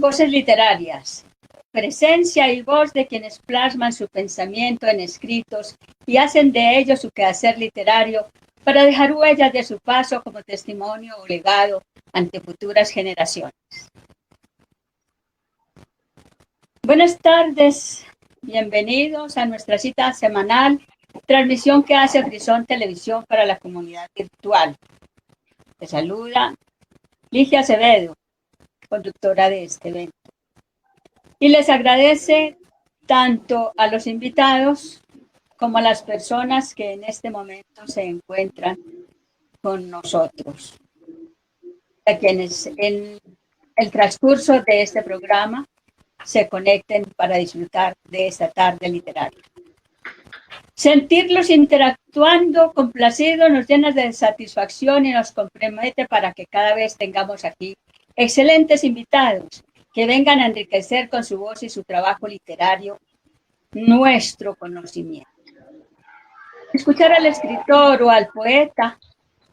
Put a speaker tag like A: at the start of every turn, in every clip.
A: Voces literarias. Presencia y voz de quienes plasman su pensamiento en escritos y hacen de ellos su quehacer literario para dejar huellas de su paso como testimonio o legado ante futuras generaciones. Buenas tardes, bienvenidos a nuestra cita semanal, transmisión que hace Frisón Televisión para la comunidad virtual. Les saluda Ligia Acevedo, conductora de este evento. Y les agradece tanto a los invitados como a las personas que en este momento se encuentran con nosotros, a quienes en el transcurso de este programa se conecten para disfrutar de esta tarde literaria. Sentirlos interactuando, complacidos, nos llena de satisfacción y nos compromete para que cada vez tengamos aquí excelentes invitados que vengan a enriquecer con su voz y su trabajo literario nuestro conocimiento. Escuchar al escritor o al poeta,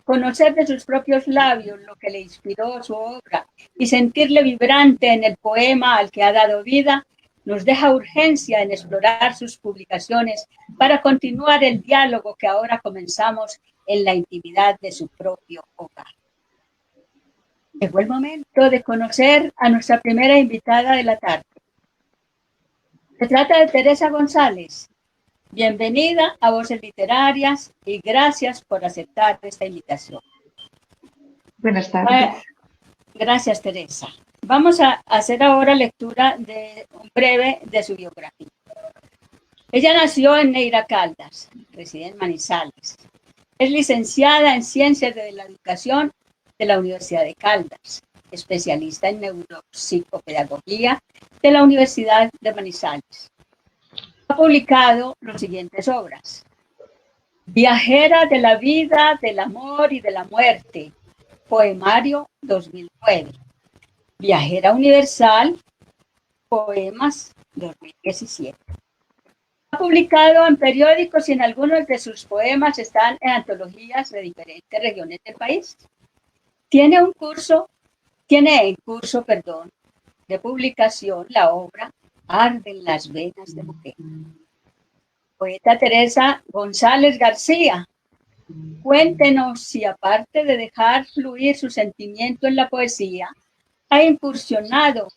A: conocer de sus propios labios lo que le inspiró su obra y sentirle vibrante en el poema al que ha dado vida, nos deja urgencia en explorar sus publicaciones para continuar el diálogo que ahora comenzamos en la intimidad de su propio hogar. Llegó el momento de conocer a nuestra primera invitada de la tarde. Se trata de Teresa González. Bienvenida a Voces Literarias y gracias por aceptar esta invitación.
B: Buenas tardes.
A: Gracias, Teresa. Vamos a hacer ahora lectura de un breve de su biografía. Ella nació en Neira Caldas, reside en Manizales. Es licenciada en Ciencias de la Educación de la Universidad de Caldas, especialista en neuropsicopedagogía de la Universidad de Manizales. Ha publicado las siguientes obras: Viajera de la vida, del amor y de la muerte, poemario 2009. Viajera universal, poemas 2017. Ha publicado en periódicos y en algunos de sus poemas están en antologías de diferentes regiones del país. Tiene en curso de publicación la obra Arden las venas de mujer. Poeta Teresa González García, cuéntenos si aparte de dejar fluir su sentimiento en la poesía, ha incursionado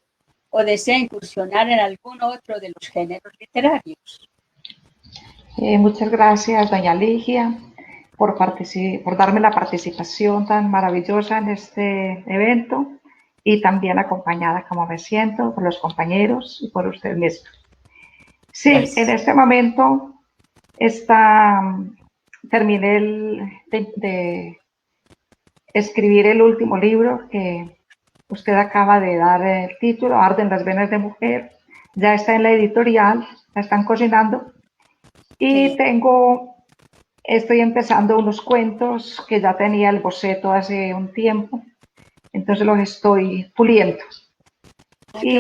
A: o desea incursionar en algún otro de los géneros literarios.
B: Muchas gracias, doña Ligia, por darme la participación tan maravillosa en este evento y también acompañada, como me siento, por los compañeros y por usted mismo. Sí, yes. En este momento terminé de escribir el último libro que usted acaba de dar el título, Arden las venas de mujer. Ya está en la editorial, la están cocinando. Y estoy empezando unos cuentos que ya tenía el boceto hace un tiempo, entonces los estoy puliendo. Y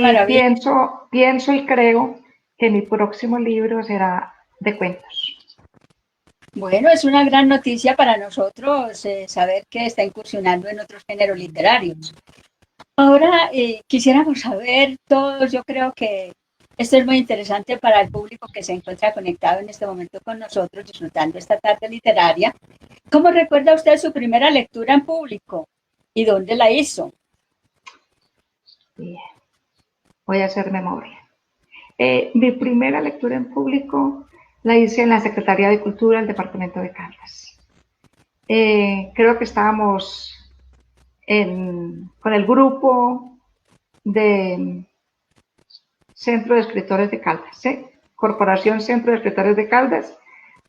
B: pienso y creo que mi próximo libro será de cuentos.
A: Bueno, es una gran noticia para nosotros saber que está incursionando en otros géneros literarios. Ahora quisiéramos saber todos, yo creo que esto es muy interesante para el público que se encuentra conectado en este momento con nosotros, disfrutando esta tarde literaria. ¿Cómo recuerda usted su primera lectura en público? ¿Y dónde la hizo?
B: Bien, voy a hacer memoria. Mi primera lectura en público la hice en la Secretaría de Cultura del Departamento de Caldas. Creo que estábamos con el grupo de Centro de Escritores de Caldas, Corporación Centro de Escritores de Caldas,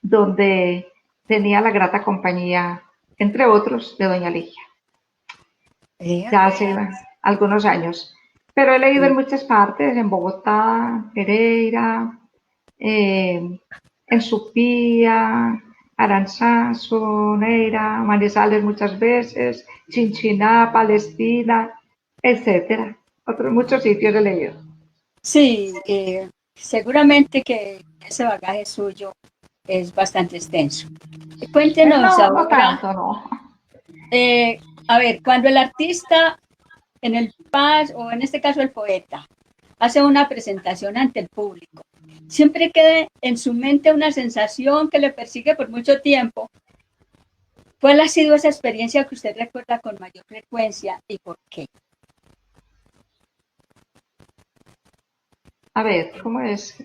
B: donde tenía la grata compañía, entre otros, de doña Ligia. Ya hace algunos años. Pero he leído en muchas partes, en Bogotá, Pereira, en Supía, Aranzazu, Neira, Manizales muchas veces, Chinchiná, Palestina, etcétera. Muchos sitios he leído.
A: Sí, seguramente que ese bagaje suyo es bastante extenso. Cuéntenos ahora.
B: No tanto, no.
A: A ver, cuando el artista en el PAS, o en este caso el poeta, hace una presentación ante el público, siempre queda en su mente una sensación que le persigue por mucho tiempo. ¿Cuál ha sido esa experiencia que usted recuerda con mayor frecuencia y por qué?
B: A ver, ¿cómo es?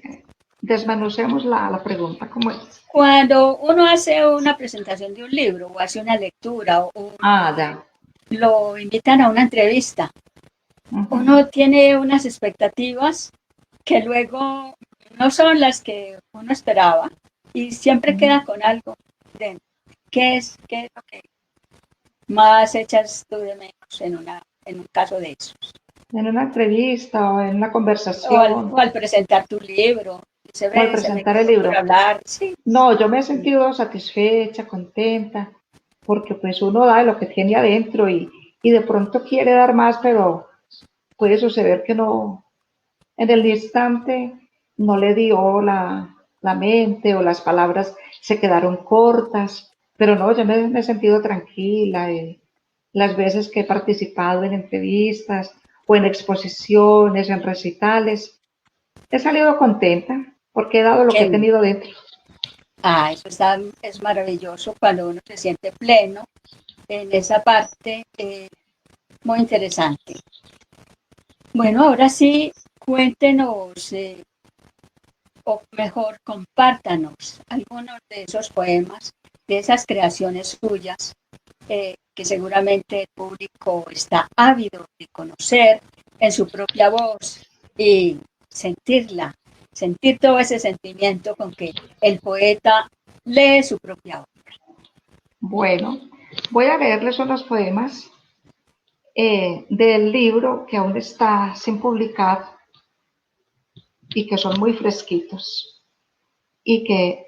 B: Desmenucemos la pregunta, ¿cómo es?
A: Cuando uno hace una presentación de un libro o hace una lectura o
B: Ya.
A: lo invitan a una entrevista,
B: Ujú.
A: uno tiene unas expectativas que luego no son las que uno esperaba y siempre queda con algo dentro. ¿Qué es lo que más echas tú de menos en un caso de eso?
B: En una entrevista o en una conversación
A: O al presentar tu libro,
B: o al
A: se me
B: presentar el
A: quedó por
B: libro.
A: hablar, sí.
B: No, yo me he sentido satisfecha, contenta, porque pues uno da lo que tiene adentro y de pronto quiere dar más, pero puede suceder que no, en el instante no le dio la mente o las palabras se quedaron cortas, pero no, yo me he sentido tranquila las veces que he participado en entrevistas o en exposiciones, en recitales, he salido contenta porque he dado lo que he
A: Que,
B: tenido dentro.
A: eso es maravilloso cuando uno se siente pleno en esa parte, muy interesante. Bueno, ahora sí, cuéntenos, o mejor, compártanos algunos de esos poemas, de esas creaciones suyas, que seguramente el público está ávido de conocer en su propia voz y sentirla, sentir todo ese sentimiento con que el poeta lee su propia obra.
B: Bueno, voy a leerles unos poemas del libro que aún está sin publicar y que son muy fresquitos y que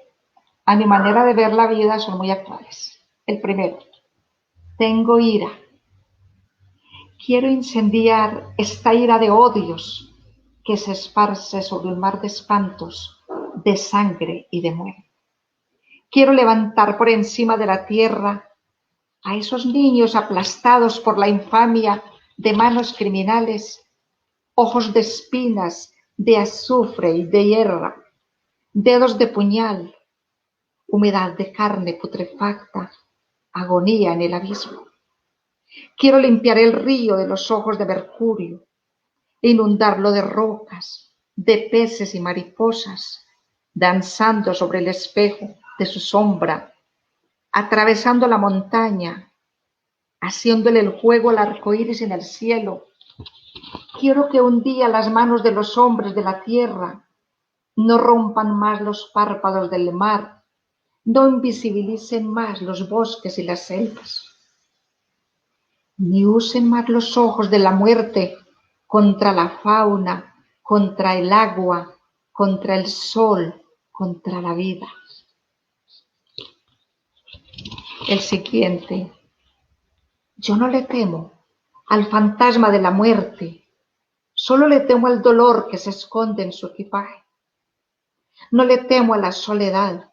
B: a mi manera de ver la vida son muy actuales. El primero, tengo ira. Quiero incendiar esta ira de odios que se esparce sobre un mar de espantos, de sangre y de muerte. Quiero levantar por encima de la tierra a esos niños aplastados por la infamia de manos criminales, ojos de espinas, de azufre y de hierra, dedos de puñal, humedad de carne putrefacta, agonía en el abismo. Quiero limpiar el río de los ojos de mercurio, inundarlo de rocas, de peces y mariposas, danzando sobre el espejo de su sombra, atravesando la montaña, haciéndole el juego al arco iris en el cielo. Quiero que un día las manos de los hombres de la tierra no rompan más los párpados del mar, no invisibilicen más los bosques y las selvas, ni usen más los ojos de la muerte contra la fauna, contra el agua, contra el sol, contra la vida. El siguiente. Yo no le temo al fantasma de la muerte, solo le temo al dolor que se esconde en su equipaje. No le temo a la soledad,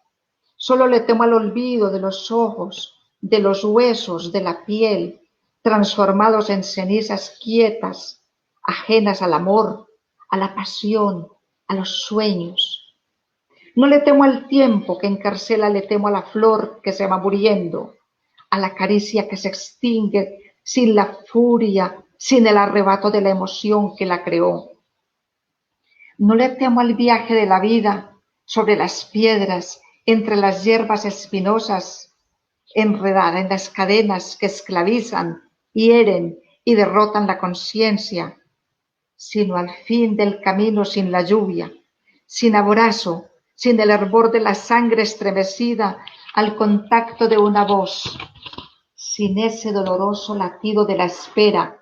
B: solo le temo al olvido de los ojos, de los huesos, de la piel, transformados en cenizas quietas, ajenas al amor, a la pasión, a los sueños. No le temo al tiempo que encarcela, le temo a la flor que se va muriendo, a la caricia que se extingue sin la furia, sin el arrebato de la emoción que la creó. No le temo al viaje de la vida sobre las piedras, entre las hierbas espinosas, enredada en las cadenas que esclavizan, hieren y derrotan la conciencia, sino al fin del camino sin la lluvia, sin abrazo, sin el hervor de la sangre estremecida al contacto de una voz, sin ese doloroso latido de la espera,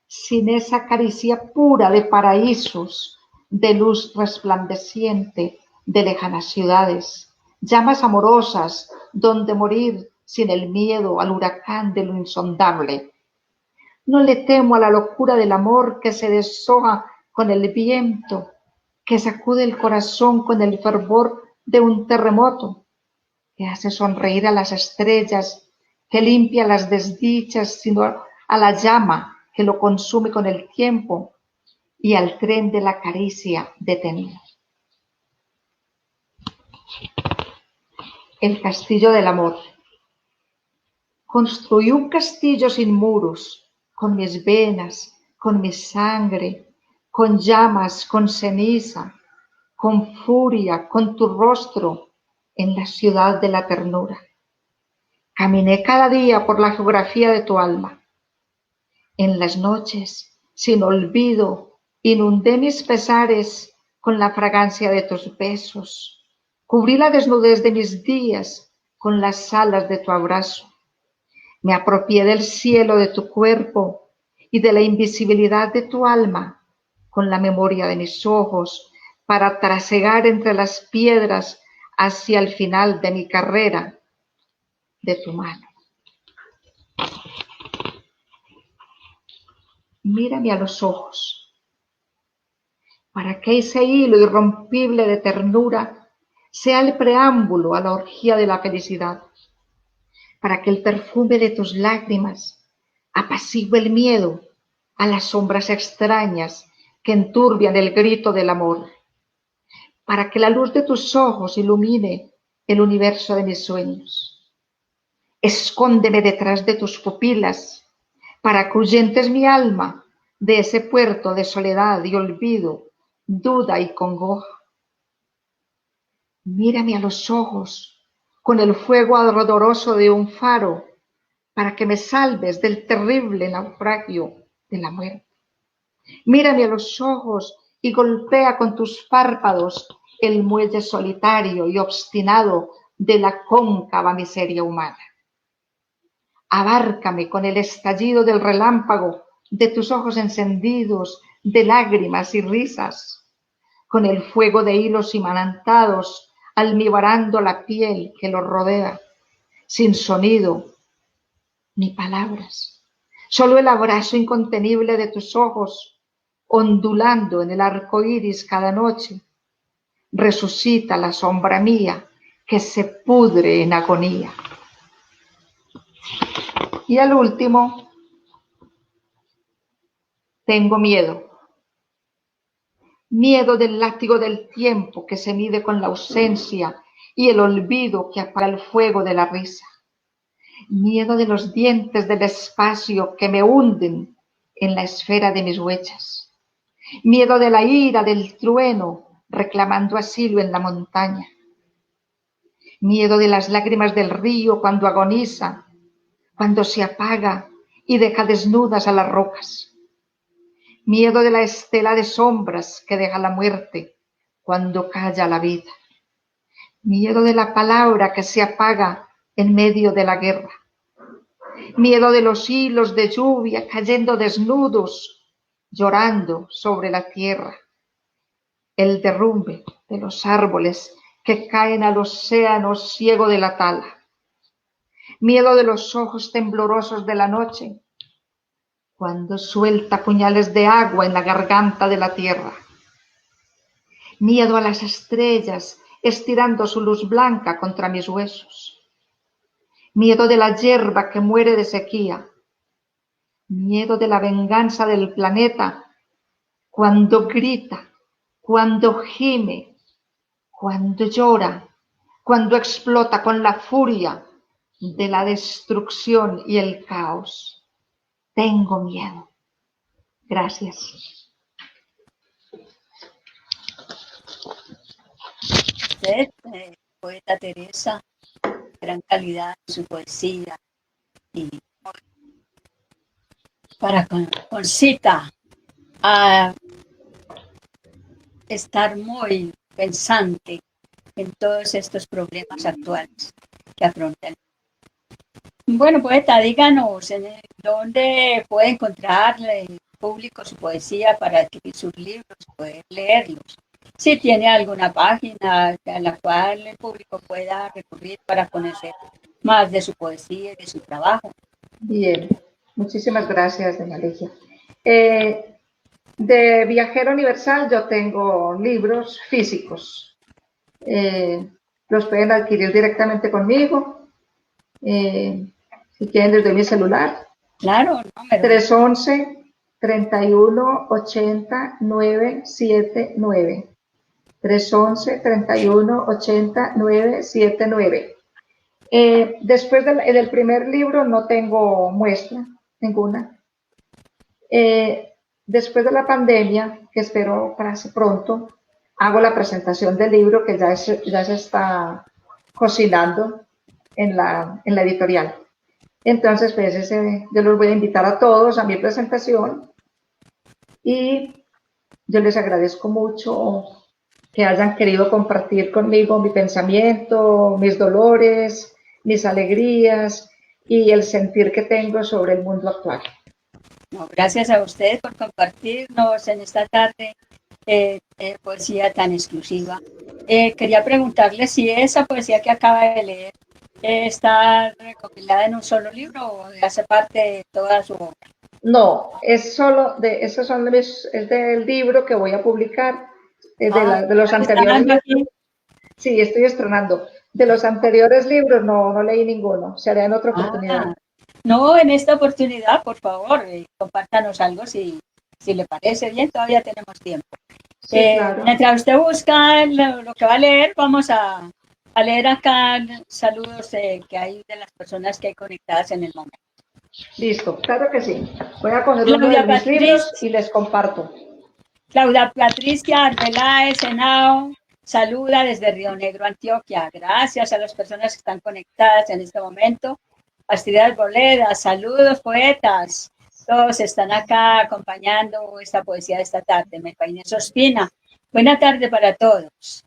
B: sin esa caricia pura de paraísos, de luz resplandeciente de lejanas ciudades, llamas amorosas donde morir sin el miedo al huracán de lo insondable. No le temo a la locura del amor que se deshoja con el viento, que sacude el corazón con el fervor de un terremoto, que hace sonreír a las estrellas, que limpia las desdichas, sino a la llama que que lo consume con el tiempo y al tren de la caricia detenido. El castillo del amor. Construí un castillo sin muros, con mis venas, con mi sangre, con llamas, con ceniza, con furia, con tu rostro, en la ciudad de la ternura. Caminé cada día por la geografía de tu alma. En las noches, sin olvido, inundé mis pesares con la fragancia de tus besos. Cubrí la desnudez de mis días con las alas de tu abrazo. Me apropié del cielo de tu cuerpo y de la invisibilidad de tu alma con la memoria de mis ojos para trasegar entre las piedras hacia el final de mi carrera de tu mano. Mírame a los ojos, para que ese hilo irrompible de ternura sea el preámbulo a la orgía de la felicidad, para que el perfume de tus lágrimas apacigüe el miedo a las sombras extrañas que enturbian el grito del amor, para que la luz de tus ojos ilumine el universo de mis sueños. Escóndeme detrás de tus pupilas, para que ahuyentes mi alma de ese puerto de soledad y olvido, duda y congoja. Mírame a los ojos con el fuego ardoroso de un faro, para que me salves del terrible naufragio de la muerte. Mírame a los ojos y golpea con tus párpados el muelle solitario y obstinado de la cóncava miseria humana. Abárcame con el estallido del relámpago de tus ojos encendidos de lágrimas y risas, con el fuego de hilos imantados almibarando la piel que los rodea, sin sonido ni palabras, solo el abrazo incontenible de tus ojos, ondulando en el arco iris cada noche, resucita la sombra mía que se pudre en agonía. Y al último, tengo miedo. Miedo del látigo del tiempo que se mide con la ausencia y el olvido que apaga el fuego de la risa. Miedo de los dientes del espacio que me hunden en la esfera de mis huellas. Miedo de la ira del trueno reclamando asilo en la montaña. Miedo de las lágrimas del río cuando agoniza, cuando se apaga y deja desnudas a las rocas. Miedo de la estela de sombras que deja la muerte cuando calla la vida. Miedo de la palabra que se apaga en medio de la guerra. Miedo de los hilos de lluvia cayendo desnudos, llorando sobre la tierra. El derrumbe de los árboles que caen al océano ciego de la tala. Miedo de los ojos temblorosos de la noche, cuando suelta puñales de agua en la garganta de la tierra. Miedo a las estrellas estirando su luz blanca contra mis huesos. Miedo de la hierba que muere de sequía. Miedo de la venganza del planeta cuando grita, cuando gime, cuando llora, cuando explota con la furia de la destrucción y el caos. Tengo miedo. Gracias.
A: Usted, poeta Teresa, gran calidad en su poesía y para concita a estar muy pensante en todos estos problemas actuales que afrontan. Bueno, poeta, díganos en dónde puede encontrar el público su poesía para adquirir sus libros, poder leerlos. Si tiene alguna página a la cual el público pueda recurrir para conocer más de su poesía y de su trabajo.
B: Bien, muchísimas gracias, doña Ligia. De Viajero Universal yo tengo libros físicos. Los pueden adquirir directamente conmigo. Si quieren desde mi celular.
A: Claro, número.
B: 311 31 80 979. 311 31 80 979. Después del primer libro no tengo muestra ninguna. Después de la pandemia, que espero para pronto, hago la presentación del libro que ya se está cocinando en la editorial. Entonces, pues yo los voy a invitar a todos a mi presentación y yo les agradezco mucho que hayan querido compartir conmigo mi pensamiento, mis dolores, mis alegrías y el sentir que tengo sobre el mundo actual.
A: No, gracias a ustedes por compartirnos en esta tarde poesía tan exclusiva. Quería preguntarle si esa poesía que acaba de leer está recopilada en un solo libro o hace parte de toda su obra.
B: No, es del libro que voy a publicar, de los anteriores libros. Sí, estoy estrenando. De los anteriores libros no leí ninguno, se hará en otra oportunidad.
A: No, en esta oportunidad, por favor, compártanos algo si le parece bien, todavía tenemos tiempo.
B: Sí, claro.
A: Mientras usted busca lo que va a leer, vamos a leer acá saludos que hay de las personas que hay conectadas en el momento.
B: Listo, claro que sí. Voy a coger uno de mis libros y les comparto.
A: Claudia Patricia Arbeláez Henao saluda desde Río Negro, Antioquia. Gracias a las personas que están conectadas en este momento. Astrid Boleda, saludos poetas. Todos están acá acompañando esta poesía de esta tarde. Melba Inés Ospina, buena tarde para todos.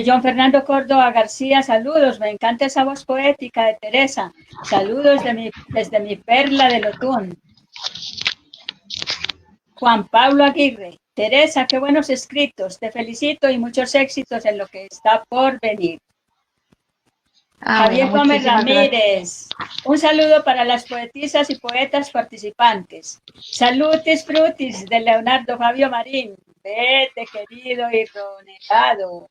A: John Fernando Córdoba García, saludos. Me encanta esa voz poética de Teresa. Saludos desde mi perla del Otún. Juan Pablo Aguirre, Teresa, qué buenos escritos. Te felicito y muchos éxitos en lo que está por venir. Javier Gómez Ramírez, un saludo para las poetisas y poetas participantes. Salutis frutis de Leonardo Fabio Marín. Vete, querido y ronegado.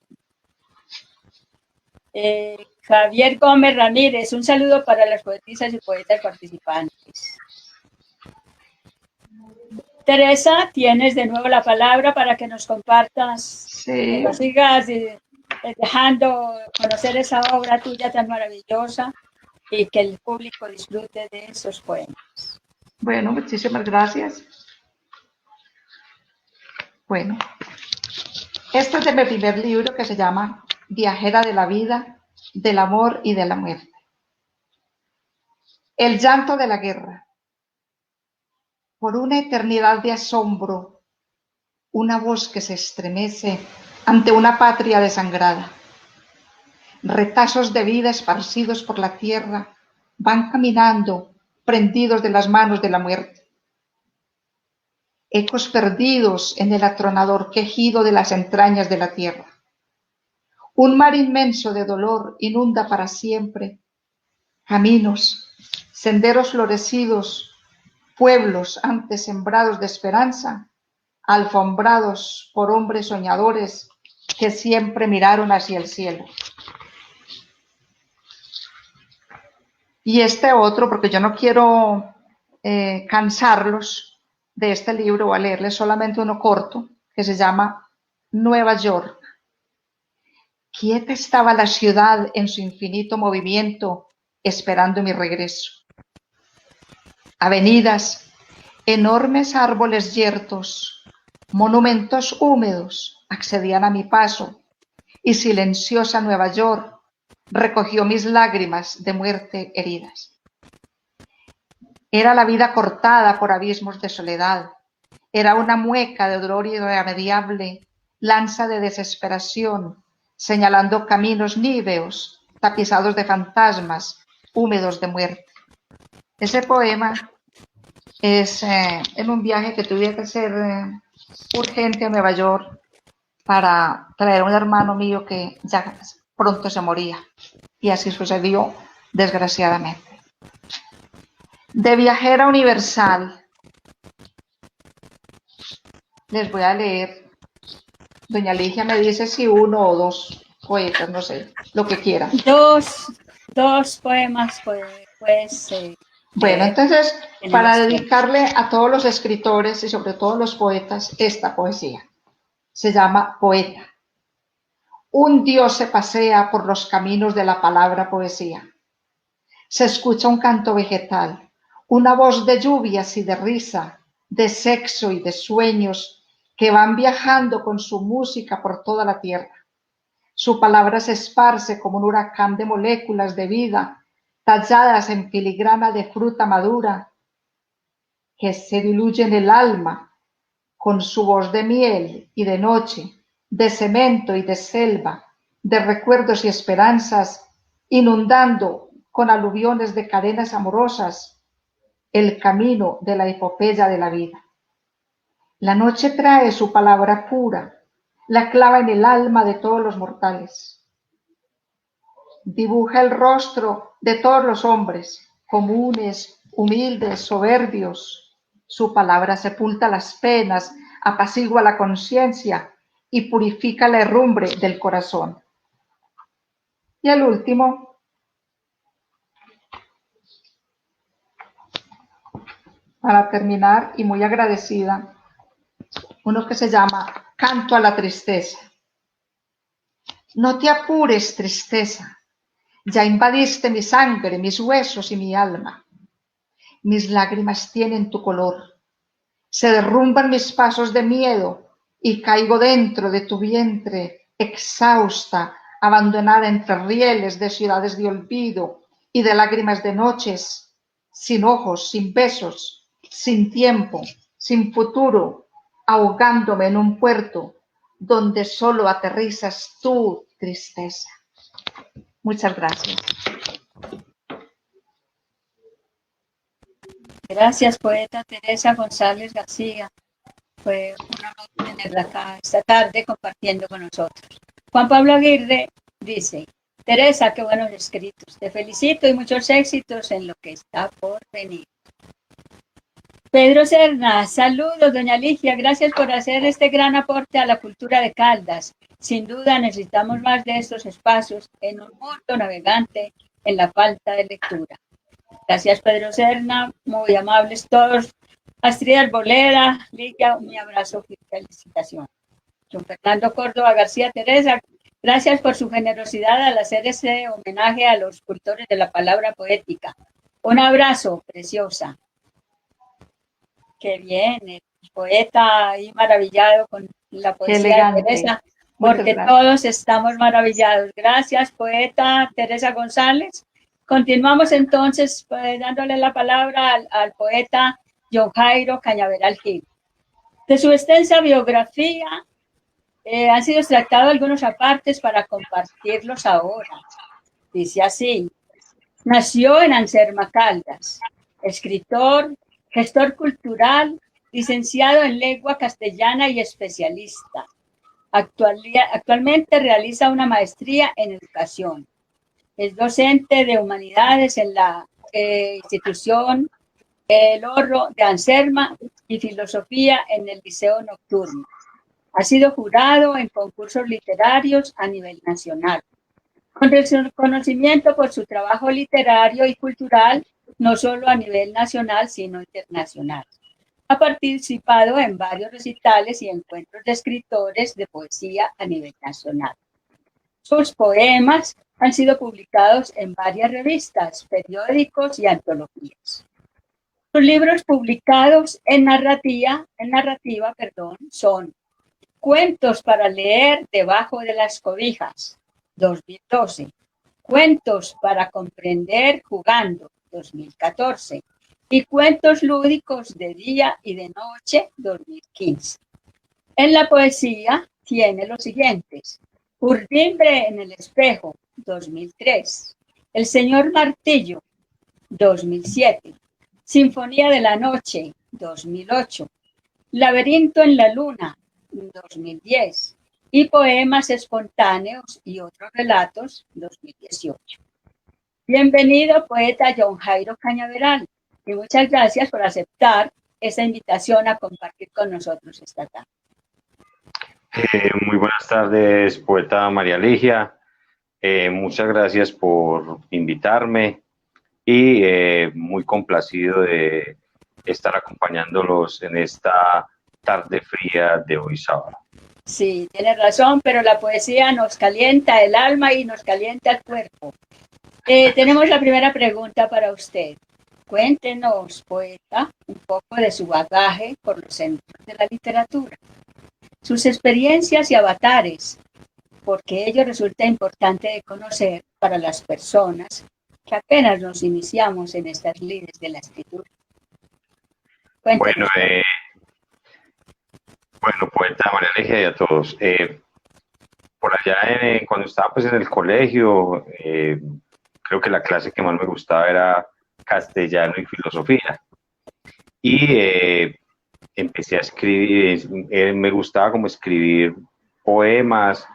A: Javier Gómez Ramírez, un saludo para las poetisas y poetas participantes. Teresa, tienes de nuevo la palabra para que nos compartas, que nos sigas dejando conocer esa obra tuya tan maravillosa y que el público disfrute de esos poemas.
B: Bueno, muchísimas gracias. Bueno, este es de mi primer libro que se llama Viajera de la vida, del amor y de la muerte. El llanto de la guerra. Por una eternidad de asombro, una voz que se estremece ante una patria desangrada. Retazos de vida esparcidos por la tierra van caminando, prendidos de las manos de la muerte. Ecos perdidos en el atronador quejido de las entrañas de la tierra. Un mar inmenso de dolor inunda para siempre caminos, senderos florecidos, pueblos antes sembrados de esperanza, alfombrados por hombres soñadores que siempre miraron hacia el cielo. Y este otro, porque yo no quiero cansarlos de este libro, voy a leerles solamente uno corto, que se llama Nueva York. Quieta estaba la ciudad en su infinito movimiento, esperando mi regreso. Avenidas, enormes árboles yertos, monumentos húmedos accedían a mi paso, y silenciosa Nueva York recogió mis lágrimas de muerte heridas. Era la vida cortada por abismos de soledad, era una mueca de dolor irremediable, lanza de desesperación, señalando caminos níveos, tapizados de fantasmas, húmedos de muerte. Ese poema es en un viaje que tuve que hacer urgente a Nueva York para traer a un hermano mío que ya pronto se moría. Y así sucedió, desgraciadamente. De Viajera Universal. Les voy a leer. Doña Ligia me dice si uno o dos poetas, no sé, lo que quiera.
A: Dos poemas, pues
B: Bueno, entonces, para
A: tenemos tiempo.
B: dedicarle a todos los escritores y sobre todo a los poetas esta poesía. Se llama Poeta. Un dios se pasea por los caminos de la palabra poesía. Se escucha un canto vegetal, una voz de lluvias y de risa, de sexo y de sueños que van viajando con su música por toda la tierra. Su palabra se esparce como un huracán de moléculas de vida, talladas en filigrana de fruta madura, que se diluye en el alma con su voz de miel y de noche, de cemento y de selva, de recuerdos y esperanzas, inundando con aluviones de cadenas amorosas el camino de la epopeya de la vida. La noche trae su palabra pura, la clava en el alma de todos los mortales. Dibuja el rostro de todos los hombres, comunes, humildes, soberbios. Su palabra sepulta las penas, apacigua la conciencia y purifica la herrumbre del corazón. Y el último, para terminar, y muy agradecida, uno que se llama Canto a la tristeza. No te apures, tristeza, ya invadiste mi sangre, mis huesos y mi alma. Mis lágrimas tienen tu color. Se derrumban mis pasos de miedo y caigo dentro de tu vientre, exhausta, abandonada entre rieles de ciudades de olvido y de lágrimas de noches, sin ojos, sin besos, sin tiempo, sin futuro, ahogándome en un puerto donde solo aterrizas tú, tristeza. Muchas gracias.
A: Gracias, poeta Teresa González García. Fue un honor tenerla acá esta tarde compartiendo con nosotros. Juan Pablo Aguirre dice: Teresa, qué buenos escritos. Te felicito y muchos éxitos en lo que está por venir. Pedro Serna, saludos, doña Ligia. Gracias por hacer este gran aporte a la cultura de Caldas. Sin duda necesitamos más de estos espacios en un mundo navegante en la falta de lectura. Gracias, Pedro Serna. Muy amables todos. Astrid Arboleda, Ligia, un abrazo y felicitación. Don Fernando Córdoba García Teresa, gracias por su generosidad al hacer ese homenaje a los cultores de la palabra poética. Un abrazo, preciosa. Qué bien, el poeta ahí maravillado con la poesía de Teresa, porque todos estamos maravillados. Gracias, poeta Teresa González. Continuamos entonces dándole la palabra al poeta John Jairo Cañaveral Gil. De su extensa biografía han sido extractados algunos apartes para compartirlos ahora. Dice así: nació en Anserma, Caldas, escritor, gestor cultural, licenciado en lengua castellana y especialista. Actualmente realiza una maestría en educación. Es docente de humanidades en la institución El Horro de Anserma y filosofía en el Liceo Nocturno. Ha sido jurado en concursos literarios a nivel nacional, con reconocimiento por su trabajo literario y cultural, no solo a nivel nacional, sino internacional. Ha participado en varios recitales y encuentros de escritores de poesía a nivel nacional. Sus poemas han sido publicados en varias revistas, periódicos y antologías. Sus libros publicados en narrativa, son Cuentos para leer debajo de las cobijas, 2012. Cuentos para comprender jugando, 2014. Y Cuentos lúdicos de día y de noche, 2015. En la poesía tiene los siguientes: Urdimbre en el espejo, 2003. El señor Martillo, 2007. Sinfonía de la noche, 2008. Laberinto en la luna, 2010. Y Poemas espontáneos y otros relatos, 2018. Bienvenido, poeta John Jairo Cañaveral, y muchas gracias por aceptar esta invitación a compartir con nosotros esta tarde.
C: Muy buenas tardes, poeta María Ligia. Muchas gracias por invitarme. y muy complacido de estar acompañándolos en esta tarde fría de hoy sábado.
A: Sí, tienes razón, pero la poesía nos calienta el alma y nos calienta el cuerpo. Tenemos la primera pregunta para usted. Cuéntenos, poeta, un poco de su bagaje por los centros de la literatura, sus experiencias y avatares, porque ello resulta importante de conocer para las personas que apenas nos iniciamos en estas lides de la escritura.
C: Bueno,
A: Cuéntenos.
C: bueno, poeta María Legia y a todos. Por allá, cuando estaba pues en el colegio, creo que la clase que más me gustaba era castellano y filosofía. Y empecé a escribir, me gustaba como escribir poemas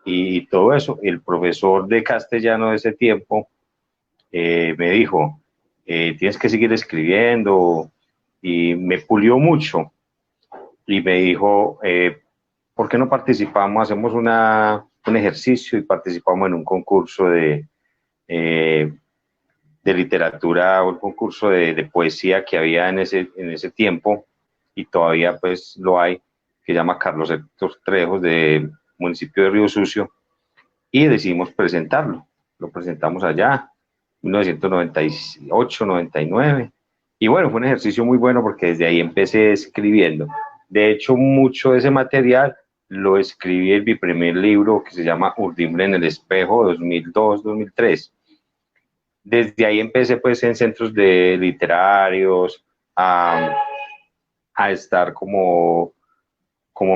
C: y todo eso. El profesor de castellano de ese tiempo me dijo, tienes que seguir escribiendo, y me pulió mucho y me dijo, ¿por qué no participamos? Hacemos un ejercicio y participamos en un concurso de literatura o el concurso de poesía que había en ese tiempo, y todavía pues lo hay, que se llama Carlos Héctor Trejos, del municipio de Río Sucio, y decidimos presentarlo. Lo presentamos allá, 1998, 99, y bueno, fue un ejercicio muy bueno porque desde ahí empecé escribiendo. De hecho, mucho de ese material lo escribí en mi primer libro, que se llama Urdimbre en el Espejo, 2002-2003. Desde ahí empecé pues en centros de literarios, a, a estar como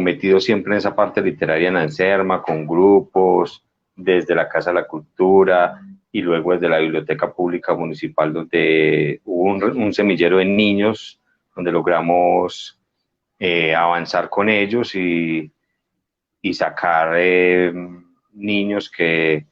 C: metido siempre en esa parte literaria en Anserma, con grupos, desde la Casa de la Cultura y luego desde la Biblioteca Pública Municipal, donde hubo un semillero de niños, donde logramos avanzar con ellos y sacar niños que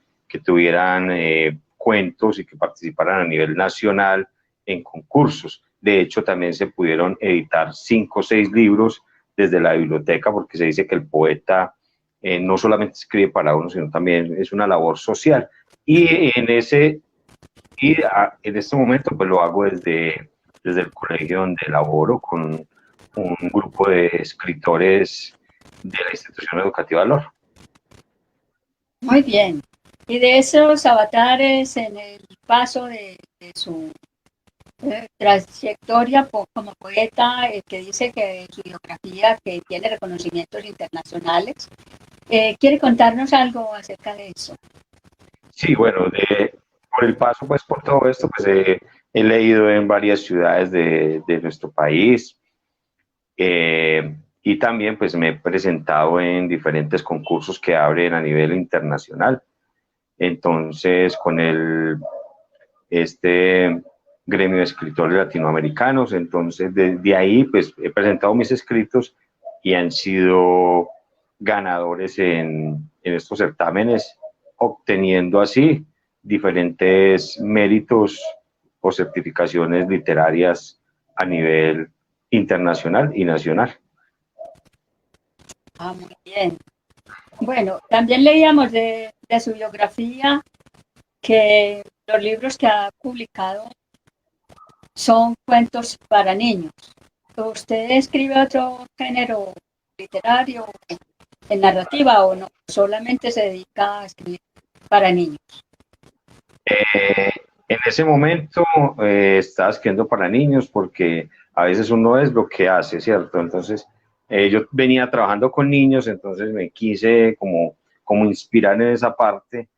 C: tuvieran cuentos y que participaran a nivel nacional en concursos. De hecho, también se pudieron editar 5 o 6 libros desde la biblioteca, porque se dice que el poeta no solamente escribe para uno, sino también es una labor social. Y en este momento pues lo hago desde el colegio donde laboro con un grupo de escritores de la institución educativa LOR.
A: Muy bien. Y de esos avatares en el paso de su trayectoria como poeta, que dice que su biografía que tiene reconocimientos internacionales, ¿quiere contarnos algo acerca de eso?
C: Sí, bueno, por el paso, pues por todo esto, pues he leído en varias ciudades de nuestro país, y también pues me he presentado en diferentes concursos que abren a nivel internacional. Entonces, con este gremio de escritores latinoamericanos, entonces desde ahí pues he presentado mis escritos y han sido ganadores en estos certámenes, obteniendo así diferentes méritos o certificaciones literarias a nivel internacional y nacional.
A: Ah, muy bien. Bueno, también leíamos de su biografía que los libros que ha publicado son cuentos para niños. ¿Usted escribe otro género literario en narrativa o no? ¿Solamente se dedica a escribir para niños?
C: En ese momento estaba escribiendo para niños porque a veces uno es lo que hace, ¿cierto? Entonces, yo venía trabajando con niños, entonces me quise como inspirar en esa parte,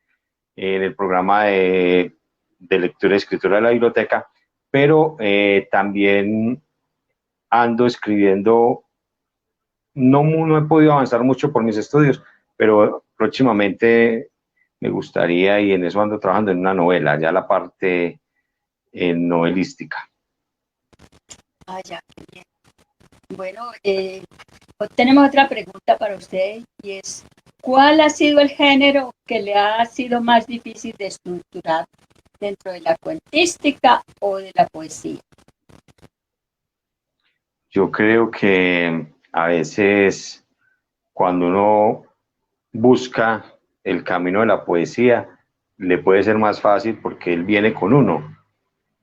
C: en el programa de lectura y escritura de la biblioteca, pero también ando escribiendo, no he podido avanzar mucho por mis estudios, pero próximamente me gustaría, y en eso ando trabajando en una novela, ya la parte novelística.
A: Ah, ya, qué bien. Bueno, tenemos otra pregunta para usted y es, ¿cuál ha sido el género que le ha sido más difícil de estructurar dentro de la cuentística o de la poesía?
C: Yo creo que a veces cuando uno busca el camino de la poesía, le puede ser más fácil porque él viene con uno.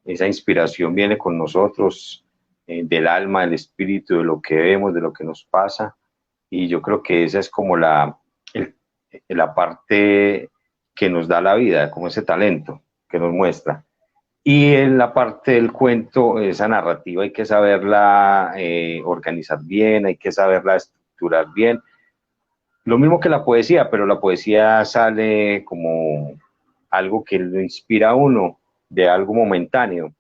C: esa inspiración viene con nosotros, del alma, del espíritu, de lo que vemos, de lo que nos pasa, y yo creo que esa es como la parte que nos da la vida, como ese talento que nos muestra. Y en la parte del cuento, esa narrativa hay que saberla organizar bien, hay que saberla estructurar bien. Lo mismo que la poesía, pero la poesía sale como algo que lo inspira a uno de algo momentáneo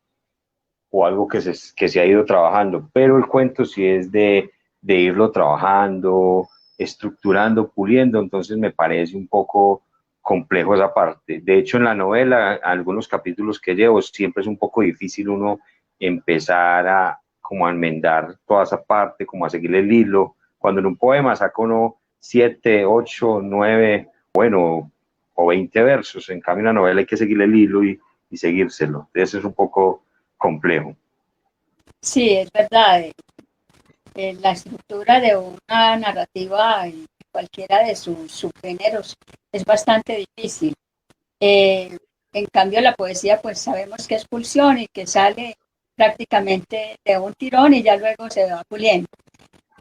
C: o algo que se ha ido trabajando, pero el cuento sí es de irlo trabajando, estructurando, puliendo, entonces me parece un poco complejo esa parte. De hecho, en la novela, algunos capítulos que llevo, siempre es un poco difícil uno empezar a como a enmendar toda esa parte, como a seguir el hilo. Cuando en un poema saca uno 7, 8, 9, bueno, o 20 versos, en cambio en la novela hay que seguir el hilo y seguírselo. Eso es un poco complejo.
A: Sí, es verdad. La estructura de una narrativa en cualquiera de sus subgéneros es bastante difícil. En cambio, la poesía, pues sabemos que es pulsión y que sale prácticamente de un tirón y ya luego se va puliendo.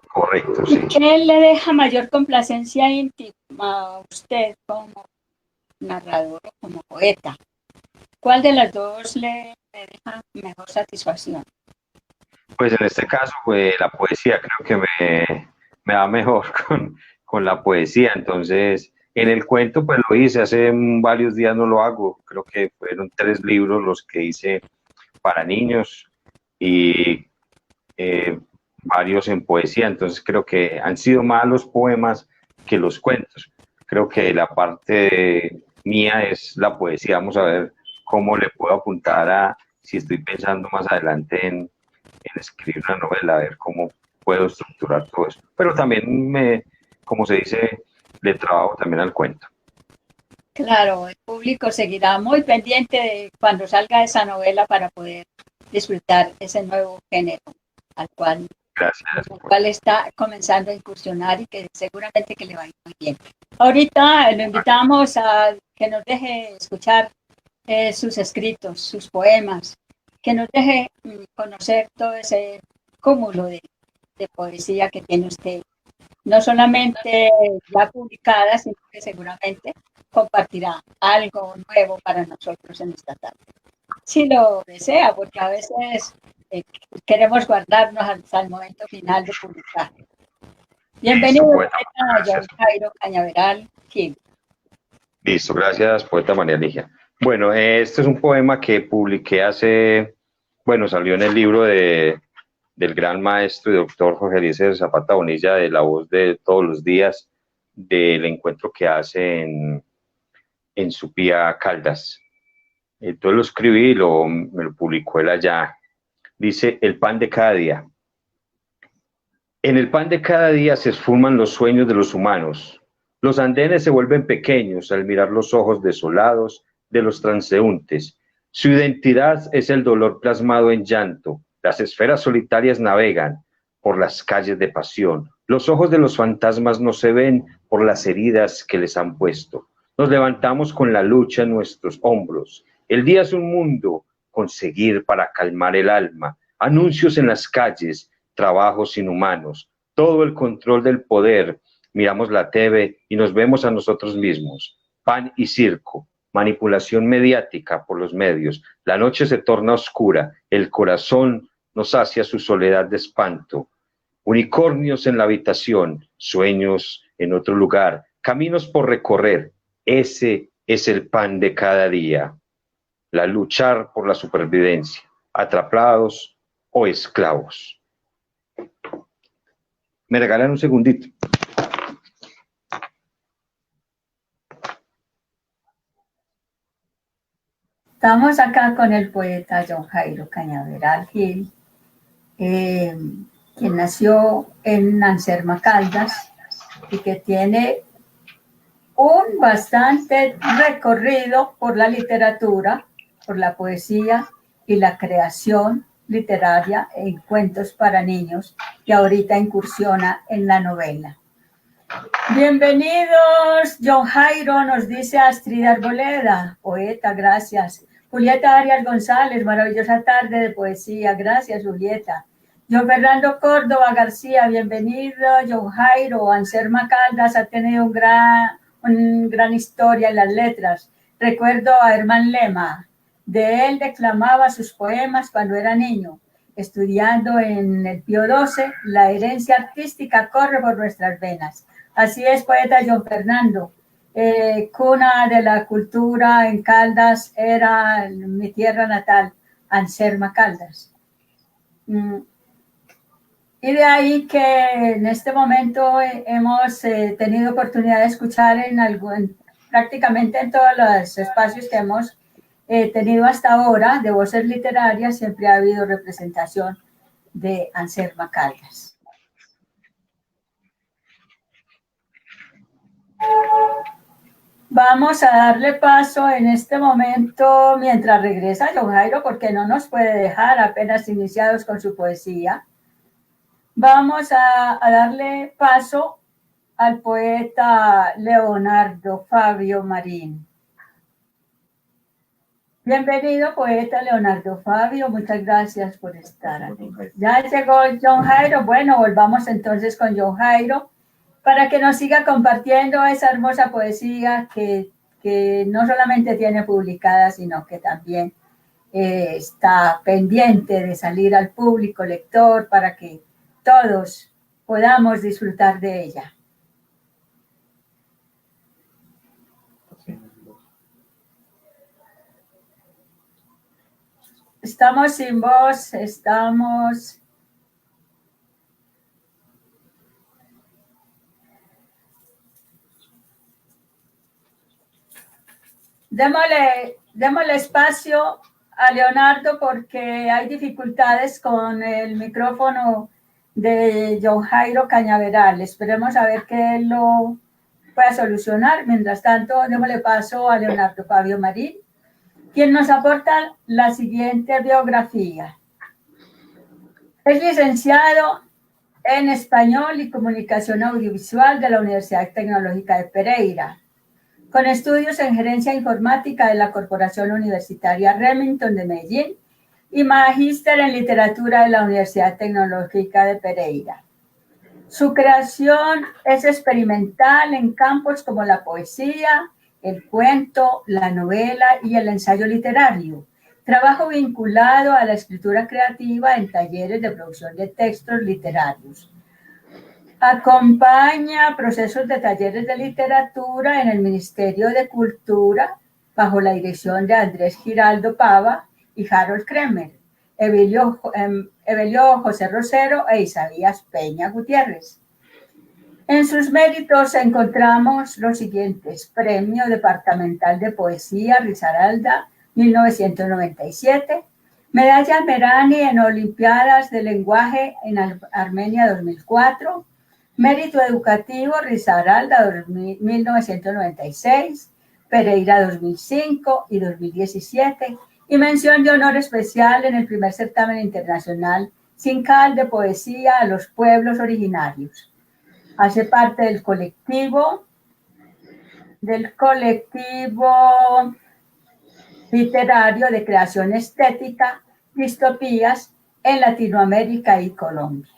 C: Correcto, sí.
A: ¿Qué le deja mayor complacencia íntima a usted como narrador o como poeta? ¿Cuál de las dos le deja mejor satisfacción?
C: Pues en este caso, pues la poesía creo que me va mejor con la poesía. Entonces, en el cuento, pues lo hice, hace varios días no lo hago. Creo que fueron 3 libros los que hice para niños y varios en poesía. Entonces, creo que han sido más los poemas que los cuentos. Creo que la parte mía es la poesía. Vamos a ver cómo le puedo apuntar a si estoy pensando más adelante en escribir una novela, a ver cómo puedo estructurar todo eso. Pero también como se dice, le trabajo también al cuento.
A: Claro, el público seguirá muy pendiente de cuando salga esa novela para poder disfrutar ese nuevo género al cual está comenzando a incursionar y que seguramente que le va a ir muy bien. Ahorita lo invitamos a que nos deje escuchar sus escritos, sus poemas, que nos deje conocer todo ese cúmulo de poesía que tiene usted, no solamente ya publicada, sino que seguramente compartirá algo nuevo para nosotros en esta tarde. Si lo desea, porque a veces queremos guardarnos hasta el momento final de publicar. Bienvenido, poeta John Jairo Cañaveral Gil.
C: Listo, gracias, poeta María Ligia. Bueno, este es un poema que publiqué salió en el libro del gran maestro y doctor Jorge Eliezer Zapata Bonilla, de La Voz de Todos los Días, del encuentro que hace en Supía, Caldas. Entonces lo escribí y me lo publicó él allá. Dice: el pan de cada día. En el pan de cada día se esfuman los sueños de los humanos. Los andenes se vuelven pequeños al mirar los ojos desolados de los transeúntes. Su identidad es el dolor plasmado en llanto. Las esferas solitarias navegan por las calles de pasión. Los ojos de los fantasmas no se ven por las heridas que les han puesto. Nos levantamos con la lucha en nuestros hombros. El día es un mundo conseguir para calmar el alma. Anuncios en las calles, trabajos inhumanos, todo el control del poder. Miramos la TV y nos vemos a nosotros mismos. Pan y circo, manipulación mediática por los medios. La noche se torna oscura, el corazón nos sacia su soledad de espanto. Unicornios en la habitación, sueños en otro lugar, caminos por recorrer. Ese es el pan de cada día. La luchar por la supervivencia, atrapados o esclavos. ¿Me regalan un segundito?
A: Estamos acá con el poeta John Jairo Cañaveral Gil, quien nació en Anserma, Caldas, y que tiene un bastante recorrido por la literatura, por la poesía y la creación literaria en cuentos para niños, que ahorita incursiona en la novela. Bienvenidos, John Jairo, nos dice Astrid Arboleda, poeta, gracias Julieta Arias González, maravillosa tarde de poesía. Gracias, Julieta. John Fernando Córdoba García, bienvenido. John Jairo, Anselma Caldas ha tenido una gran historia en las letras. Recuerdo a Herman Lema. De él declamaba sus poemas cuando era niño. Estudiando en el Pío XII, la herencia artística corre por nuestras venas. Así es, poeta John Fernando. Cuna de la cultura en Caldas era mi tierra natal, Anselma Caldas. Y de ahí que en este momento hemos tenido oportunidad de escuchar prácticamente en todos los espacios que hemos tenido hasta ahora de voces literarias, siempre ha habido representación de Anselma Caldas. Vamos a darle paso en este momento, mientras regresa John Jairo, porque no nos puede dejar apenas iniciados con su poesía. Vamos a darle paso al poeta Leonardo Fabio Marín. Bienvenido, poeta Leonardo Fabio, muchas gracias por estar aquí. Ya llegó John Jairo. Bueno, volvamos entonces con John Jairo para que nos siga compartiendo esa hermosa poesía que no solamente tiene publicada, sino que también está pendiente de salir al público lector para que todos podamos disfrutar de ella. Estamos sin voz, estamos... Démosle espacio a Leonardo porque hay dificultades con el micrófono de John Jairo Cañaveral. Esperemos a ver que él lo pueda solucionar. Mientras tanto, démosle paso a Leonardo Fabio Marín, quien nos aporta la siguiente biografía. Es licenciado en Español y Comunicación Audiovisual de la Universidad Tecnológica de Pereira, con estudios en Gerencia Informática de la Corporación Universitaria Remington de Medellín y magíster en Literatura de la Universidad Tecnológica de Pereira. Su creación es experimental en campos como la poesía, el cuento, la novela y el ensayo literario. Trabajo vinculado a la escritura creativa en talleres de producción de textos literarios. Acompaña procesos de talleres de literatura en el Ministerio de Cultura bajo la dirección de Andrés Giraldo Pava y Harold Kremer, Evelio José Rosero e Isaías Peña Gutiérrez. En sus méritos encontramos los siguientes: Premio Departamental de Poesía Risaralda 1997, Medalla Merani en Olimpiadas de Lenguaje en Armenia 2004, Mérito Educativo Risaralda 1996, Pereira 2005 y 2017, y mención de honor especial en el primer certamen internacional Sincal de Poesía a los Pueblos Originarios. Hace parte del colectivo literario de creación estética, Distopías en Latinoamérica y Colombia.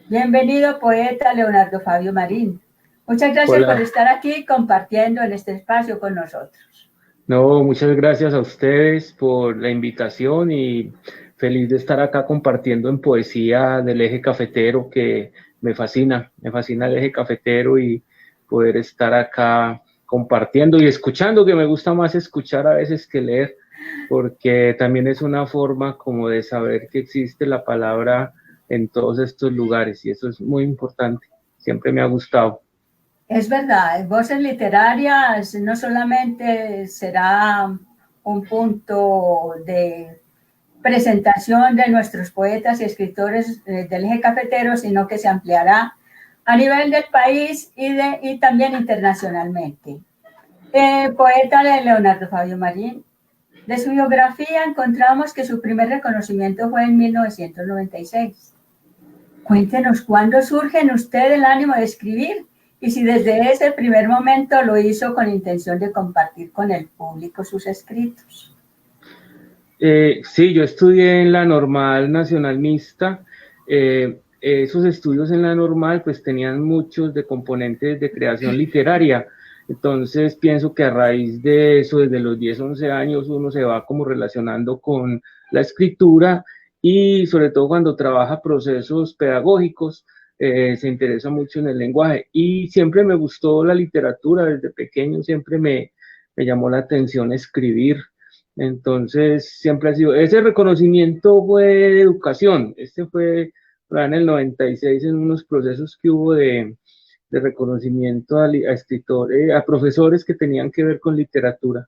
A: Bienvenido, poeta Leonardo Fabio Marín. Muchas gracias por estar aquí compartiendo en este espacio con nosotros.
D: No, muchas gracias a ustedes por la invitación y feliz de estar acá compartiendo en poesía del eje cafetero, que me fascina el eje cafetero y poder estar acá compartiendo y escuchando, que me gusta más escuchar a veces que leer, porque también es una forma como de saber que existe la palabra en todos estos lugares y eso es muy importante, siempre me ha gustado.
A: Es verdad, Voces Literarias no solamente será un punto de presentación de nuestros poetas y escritores del eje cafetero, sino que se ampliará a nivel del país y también internacionalmente. Poeta de Leonardo Fabio Marín, de su biografía encontramos que su primer reconocimiento fue en 1996. Cuéntenos, ¿cuándo surge en usted el ánimo de escribir? Y si desde ese primer momento lo hizo con intención de compartir con el público sus escritos.
D: Sí, yo estudié en la Normal Nacional Mixta. Esos estudios en la Normal pues tenían muchos de componentes de creación literaria. Entonces pienso que a raíz de eso, desde los 10, 11 años, uno se va como relacionando con la escritura y sobre todo cuando trabaja procesos pedagógicos, se interesa mucho en el lenguaje. Y siempre me gustó la literatura, desde pequeño siempre me llamó la atención escribir. Entonces, siempre ha sido, ese reconocimiento fue de educación, este fue en el 96 en unos procesos que hubo de reconocimiento a escritores, a profesores que tenían que ver con literatura,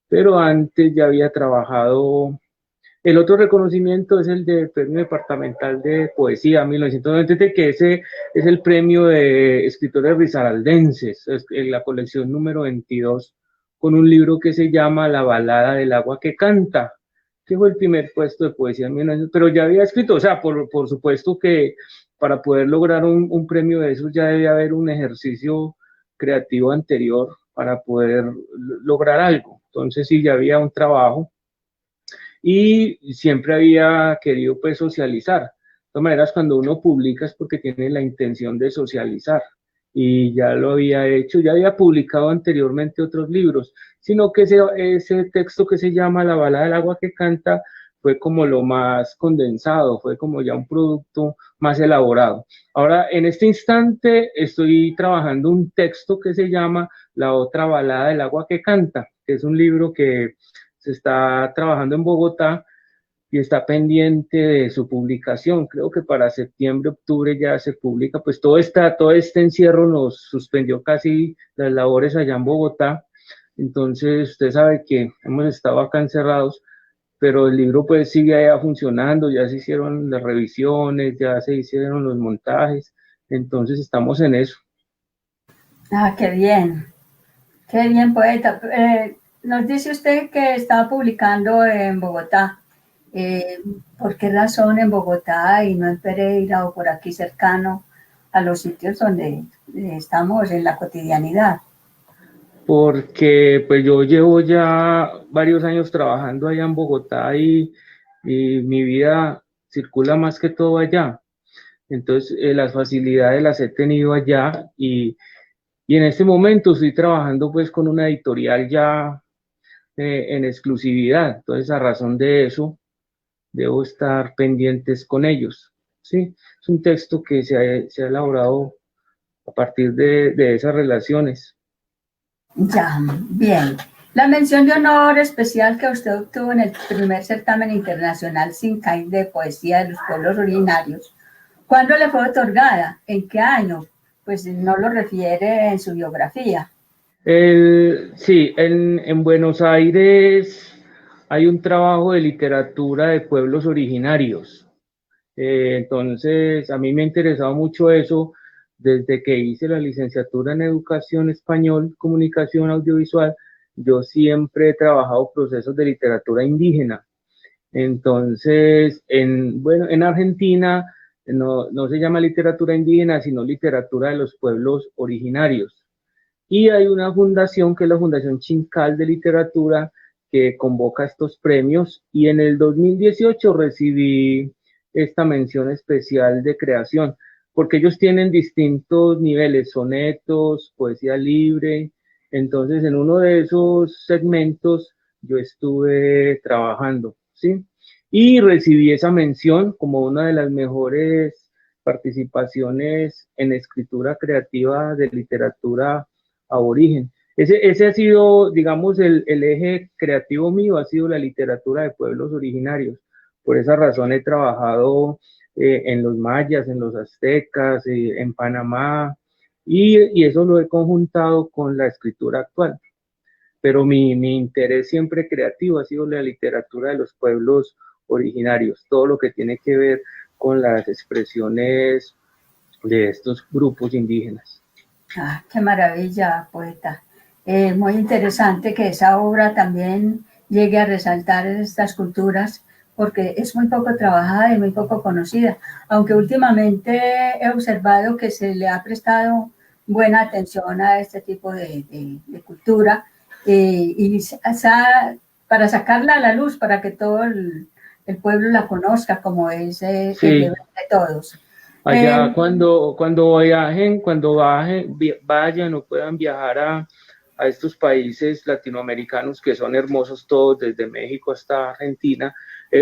D: pero antes ya había trabajado. El otro reconocimiento es el del Premio Departamental de Poesía 1993, que ese es el premio de escritores risaraldenses, es la colección número 22, con un libro que se llama La balada del agua que canta, que fue el primer puesto de poesía en 1900, pero ya había escrito, o sea, por supuesto que para poder lograr un premio de esos ya debía haber un ejercicio creativo anterior para poder lograr algo. Entonces sí, ya había un trabajo y siempre había querido pues socializar. De todas maneras, cuando uno publica es porque tiene la intención de socializar y ya lo había hecho, ya había publicado anteriormente otros libros, sino que ese texto que se llama La balada del agua que canta fue como lo más condensado, fue como ya un producto más elaborado. Ahora, en este instante estoy trabajando un texto que se llama La otra balada del agua que canta, que es un libro que se está trabajando en Bogotá y está pendiente de su publicación. Creo que para septiembre, octubre ya se publica. Pues todo este encierro nos suspendió casi las labores allá en Bogotá. Entonces, usted sabe que hemos estado acá encerrados, pero el libro pues sigue allá funcionando, ya se hicieron las revisiones, ya se hicieron los montajes. Entonces, estamos en eso.
A: Ah, qué bien, poeta. Nos dice usted que estaba publicando en Bogotá. ¿Por qué razón en Bogotá y no en Pereira o por aquí cercano a los sitios donde estamos en la cotidianidad?
D: Porque pues yo llevo ya varios años trabajando allá en Bogotá y mi vida circula más que todo allá. Entonces, las facilidades las he tenido allá y en este momento estoy trabajando pues con una editorial ya en exclusividad. Entonces, a razón de eso, debo estar pendientes con ellos. ¿Sí? Es un texto que se ha elaborado a partir de esas relaciones.
A: Ya, bien. La mención de honor especial que usted obtuvo en el primer certamen internacional SINCAI de poesía de los pueblos originarios, ¿cuándo le fue otorgada? ¿En qué año? Pues no lo refiere en su biografía.
D: Sí, en Buenos Aires hay un trabajo de literatura de pueblos originarios. Entonces, a mí me ha interesado mucho eso desde que hice la licenciatura en Educación Español, Comunicación Audiovisual. Yo siempre he trabajado procesos de literatura indígena. Entonces, en Argentina no se llama literatura indígena, sino literatura de los pueblos originarios. Y hay una fundación que es la Fundación Chincal de Literatura que convoca estos premios y en el 2018 recibí esta mención especial de creación, porque ellos tienen distintos niveles, sonetos, poesía libre. Entonces, en uno de esos segmentos yo estuve trabajando, ¿sí? Y recibí esa mención como una de las mejores participaciones en escritura creativa de literatura aborigen. Ese ha sido, digamos, el eje creativo mío, ha sido la literatura de pueblos originarios. Por esa razón he trabajado en los mayas, en los aztecas, en Panamá, y eso lo he conjuntado con la escritura actual. Pero mi interés siempre creativo ha sido la literatura de los pueblos originarios, todo lo que tiene que ver con las expresiones de estos grupos indígenas.
A: Ah, qué maravilla, poeta. Muy interesante que esa obra también llegue a resaltar estas culturas, porque es muy poco trabajada y muy poco conocida, aunque últimamente he observado que se le ha prestado buena atención a este tipo de cultura y se ha para sacarla a la luz, para que todo el pueblo la conozca como es el
D: Sí.
A: deber de todos.
D: Allá cuando vayan o puedan viajar a estos países latinoamericanos que son hermosos todos, desde México hasta Argentina,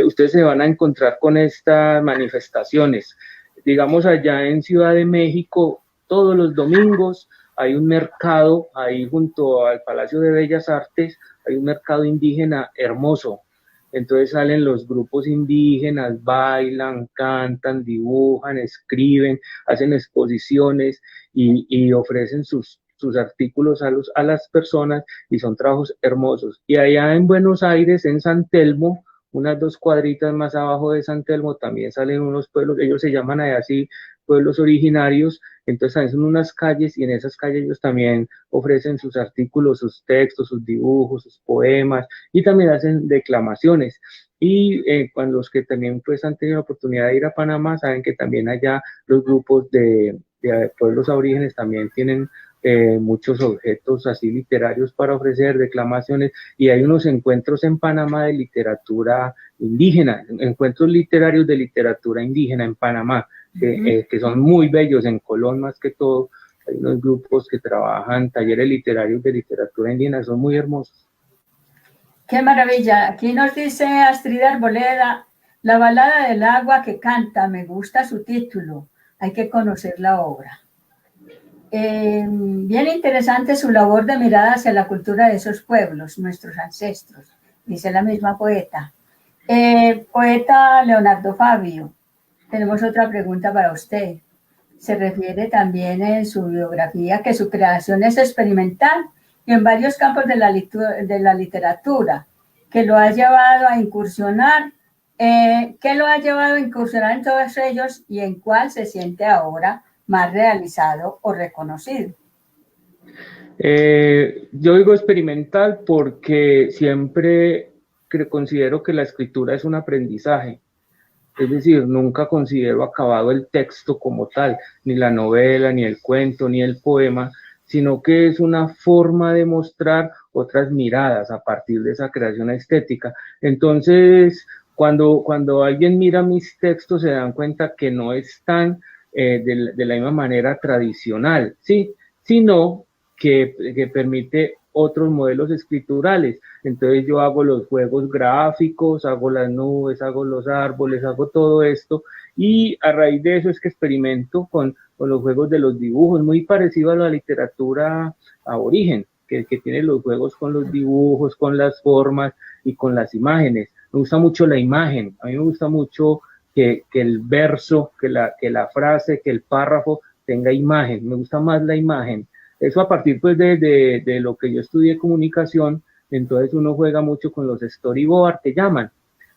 D: ustedes se van a encontrar con estas manifestaciones. Digamos, allá en Ciudad de México, todos los domingos hay un mercado, ahí junto al Palacio de Bellas Artes, hay un mercado indígena hermoso. Entonces salen los grupos indígenas, bailan, cantan, dibujan, escriben, hacen exposiciones y ofrecen sus artículos a las personas, y son trabajos hermosos. Y allá en Buenos Aires, en San Telmo, unas 2 cuadritas más abajo de San Telmo, también salen unos pueblos, ellos se llaman allá así, pueblos originarios. Entonces también son unas calles, y en esas calles ellos también ofrecen sus artículos, sus textos, sus dibujos, sus poemas, y también hacen declamaciones. Y cuando los que también pues han tenido la oportunidad de ir a Panamá, saben que también allá los grupos de pueblos aborígenes también tienen muchos objetos así literarios para ofrecer, declamaciones, y hay unos encuentros en Panamá de literatura indígena, encuentros literarios de literatura indígena en Panamá, que son muy bellos. En Colón más que todo hay unos grupos que trabajan talleres literarios de literatura indígena, son muy hermosos.
A: ¡Qué maravilla! Aquí nos dice Astrid Arboleda, la balada del agua que canta, me gusta su título, hay que conocer la obra. Bien interesante su labor de mirada hacia la cultura de esos pueblos, nuestros ancestros, dice la misma poeta. Poeta Leonardo Fabio, tenemos otra pregunta para usted. Se refiere también en su biografía que su creación es experimental y en varios campos de la literatura, que lo ha llevado a incursionar, en todos ellos, y en cuál se siente ahora más realizado o reconocido.
D: Yo digo experimental porque siempre considero que la escritura es un aprendizaje. Es decir, nunca considero acabado el texto como tal, ni la novela, ni el cuento, ni el poema, sino que es una forma de mostrar otras miradas a partir de esa creación estética. Entonces, cuando alguien mira mis textos, se dan cuenta que no están de la misma manera tradicional, ¿sí? Sino que permite otros modelos escriturales. Entonces yo hago los juegos gráficos, hago las nubes, hago los árboles, hago todo esto, y a raíz de eso es que experimento con los juegos de los dibujos, muy parecido a la literatura aborigen, que tiene los juegos con los dibujos, con las formas y con las imágenes. Me gusta mucho la imagen, a mí me gusta mucho que el verso, que la frase, que el párrafo tenga imagen, me gusta más la imagen. Eso a partir pues de lo que yo estudié comunicación. Entonces uno juega mucho con los storyboard que llaman,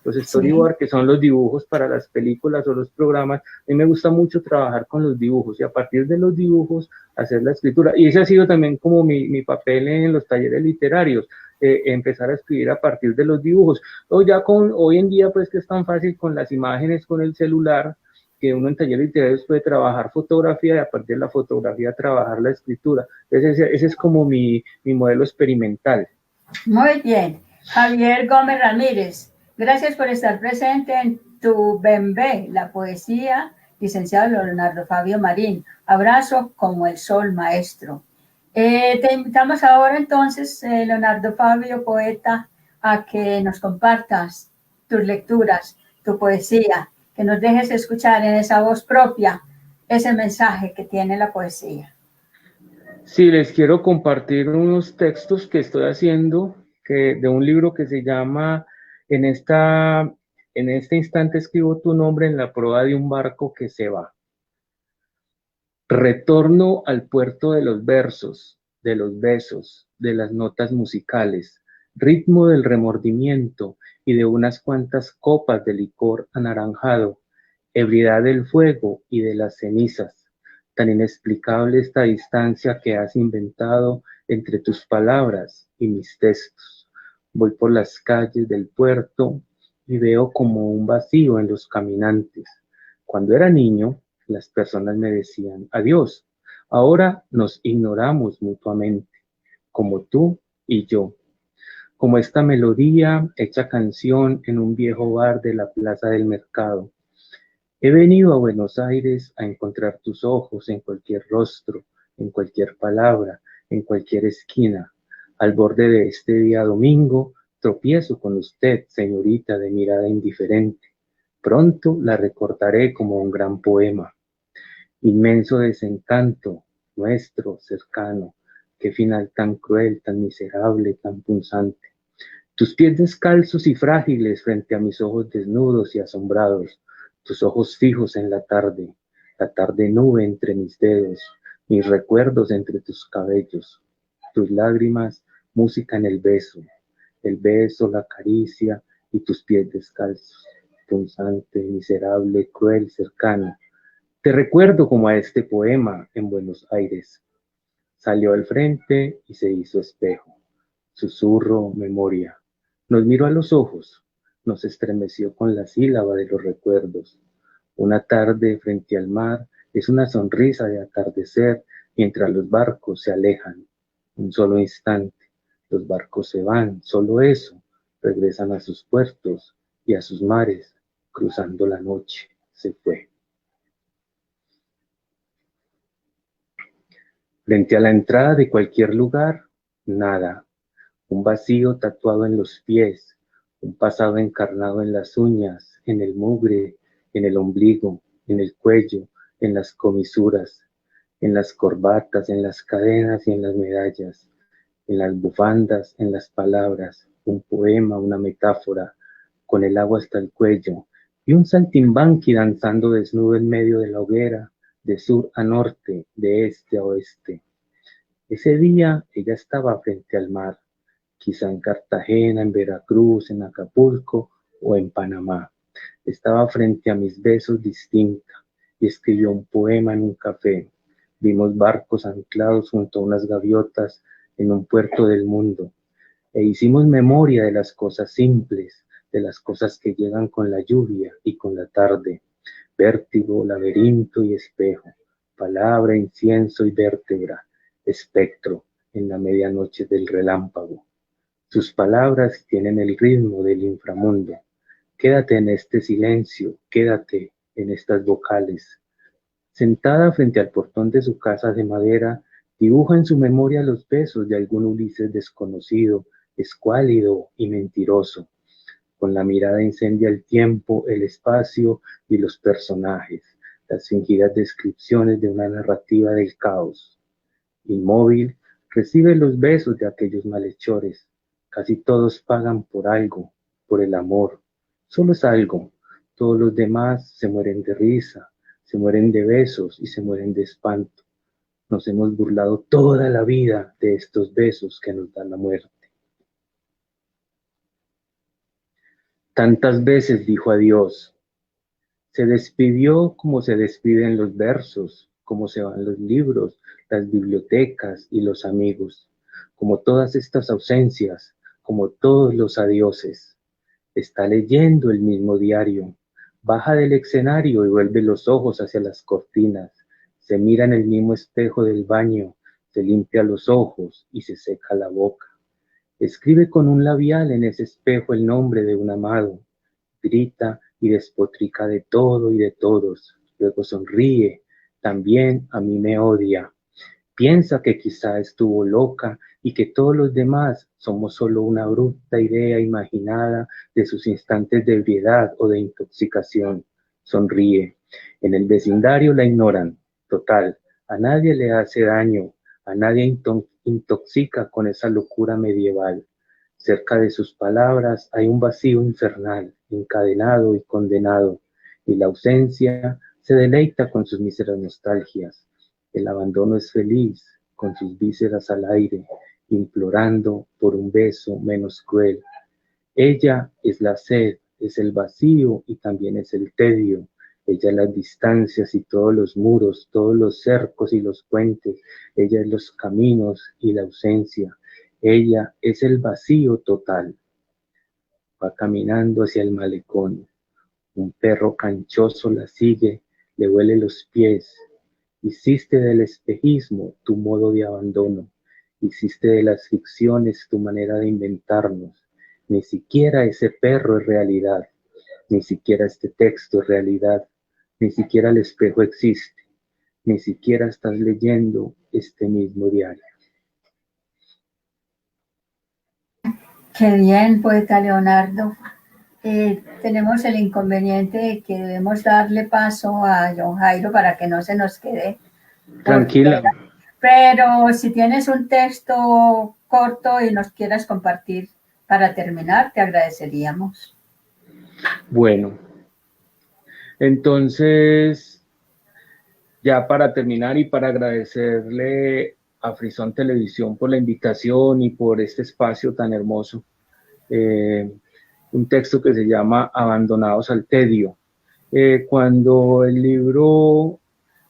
D: los storyboard, que son los dibujos para las películas o los programas. A mí me gusta mucho trabajar con los dibujos y a partir de los dibujos hacer la escritura, y ese ha sido también como mi papel en los talleres literarios, empezar a escribir a partir de los dibujos. Hoy en día pues que es tan fácil con las imágenes, con el celular, que uno en talleres literarios puede trabajar fotografía y a partir de la fotografía trabajar la escritura. Entonces ese es como mi modelo experimental.
A: Muy bien. Javier Gómez Ramírez, gracias por estar presente en Tu Bembé, la poesía, licenciado Leonardo Fabio Marín. Abrazo como el sol, maestro. Te invitamos ahora entonces, Leonardo Fabio, poeta, a que nos compartas tus lecturas, tu poesía, que nos dejes escuchar en esa voz propia ese mensaje que tiene la poesía.
D: Sí, les quiero compartir unos textos que estoy haciendo de un libro que se llama En este instante escribo tu nombre en la proa de un barco que se va. Retorno al puerto de los versos, de los besos, de las notas musicales, ritmo del remordimiento y de unas cuantas copas de licor anaranjado, ebriedad del fuego y de las cenizas. Tan inexplicable esta distancia que has inventado entre tus palabras y mis textos. Voy por las calles del puerto y veo como un vacío en los caminantes. Cuando era niño, las personas me decían adiós. Ahora nos ignoramos mutuamente, como tú y yo. como esta melodía hecha canción en un viejo bar de la plaza del mercado. He venido a Buenos Aires a encontrar tus ojos en cualquier rostro, en cualquier palabra, en cualquier esquina. Al borde de este día domingo, tropiezo con usted, señorita de mirada indiferente. Pronto la recordaré como un gran poema. Inmenso desencanto, nuestro, cercano, qué final tan cruel, tan miserable, tan punzante. Tus pies descalzos y frágiles frente a mis ojos desnudos y asombrados, tus ojos fijos en la tarde nube entre mis dedos, mis recuerdos entre tus cabellos, tus lágrimas, música en el beso, la caricia y tus pies descalzos, punzante, miserable, cruel, cercano. Te recuerdo como a este poema en Buenos Aires. Salió al frente y se hizo espejo. Susurro, memoria. Nos miró a los ojos, nos estremeció con la sílaba de los recuerdos. Una tarde frente al mar es una sonrisa de atardecer mientras los barcos se alejan. Un solo instante, los barcos se van, solo eso, regresan a sus puertos y a sus mares, cruzando la noche, se fue. Frente a la entrada de cualquier lugar, nada. Un vacío tatuado en los pies, un pasado encarnado en las uñas, en el mugre, en el ombligo, en el cuello, en las comisuras, en las corbatas, en las cadenas y en las medallas, en las bufandas, en las palabras, un poema, una metáfora, con el agua hasta el cuello, y un saltimbanqui danzando desnudo en medio de la hoguera, de sur a norte, de este a oeste. Ese día ella estaba frente al mar, quizá en Cartagena, en Veracruz, en Acapulco o en Panamá. Estaba frente a mis besos distinta y escribió un poema en un café. Vimos barcos anclados junto a unas gaviotas en un puerto del mundo e hicimos memoria de las cosas simples, de las cosas que llegan con la lluvia y con la tarde. Vértigo, laberinto y espejo, palabra, incienso y vértebra, espectro en la medianoche del relámpago. Sus palabras tienen el ritmo del inframundo. Quédate en este silencio, quédate en estas vocales. Sentada frente al portón de su casa de madera, dibuja en su memoria los besos de algún Ulises desconocido, escuálido y mentiroso. Con la mirada incendia el tiempo, el espacio y los personajes, las fingidas descripciones de una narrativa del caos. Inmóvil, recibe los besos de aquellos malhechores. Casi todos pagan por algo, por el amor. Solo es algo. Todos los demás se mueren de risa, se mueren de besos y se mueren de espanto. Nos hemos burlado toda la vida de estos besos que nos dan la muerte. Tantas veces dijo adiós. Se despidió como se despiden los versos, como se van los libros, las bibliotecas y los amigos, como todas estas ausencias, como todos los adioses. Está leyendo el mismo diario, baja del escenario y vuelve los ojos hacia las cortinas, se mira en el mismo espejo del baño, se limpia los ojos y se seca la boca. Escribe con un labial en ese espejo el nombre de un amado, grita y despotrica de todo y de todos, luego sonríe, también a mí me odia. Piensa que quizá estuvo loca y que todos los demás somos solo una bruta idea imaginada de sus instantes de ebriedad o de intoxicación. Sonríe. En el vecindario la ignoran. Total, a nadie le hace daño, a nadie intoxica con esa locura medieval. Cerca de sus palabras hay un vacío infernal, encadenado y condenado, y la ausencia se deleita con sus míseras nostalgias. El abandono es feliz, con sus vísceras al aire, implorando por un beso menos cruel. Ella es la sed, es el vacío y también es el tedio. Ella es las distancias y todos los muros, todos los cercos y los puentes. Ella es los caminos y la ausencia. Ella es el vacío total. Va caminando hacia el malecón. Un perro canchoso la sigue, le huele los pies. Hiciste del espejismo tu modo de abandono. Hiciste de las ficciones tu manera de inventarnos. Ni siquiera ese perro es realidad. Ni siquiera este texto es realidad. Ni siquiera el espejo existe. Ni siquiera estás leyendo este mismo diario.
A: Qué bien, poeta Leonardo. Tenemos el inconveniente de que debemos darle paso a John Jairo para que no se nos quede por
D: Tranquila.
A: fuera. Pero si tienes un texto corto y nos quieras compartir para terminar, te agradeceríamos.
D: Bueno, entonces, ya para terminar y para agradecerle a Frisón Televisión por la invitación y por este espacio tan hermoso, un texto que se llama Abandonados al Tedio. Cuando el libro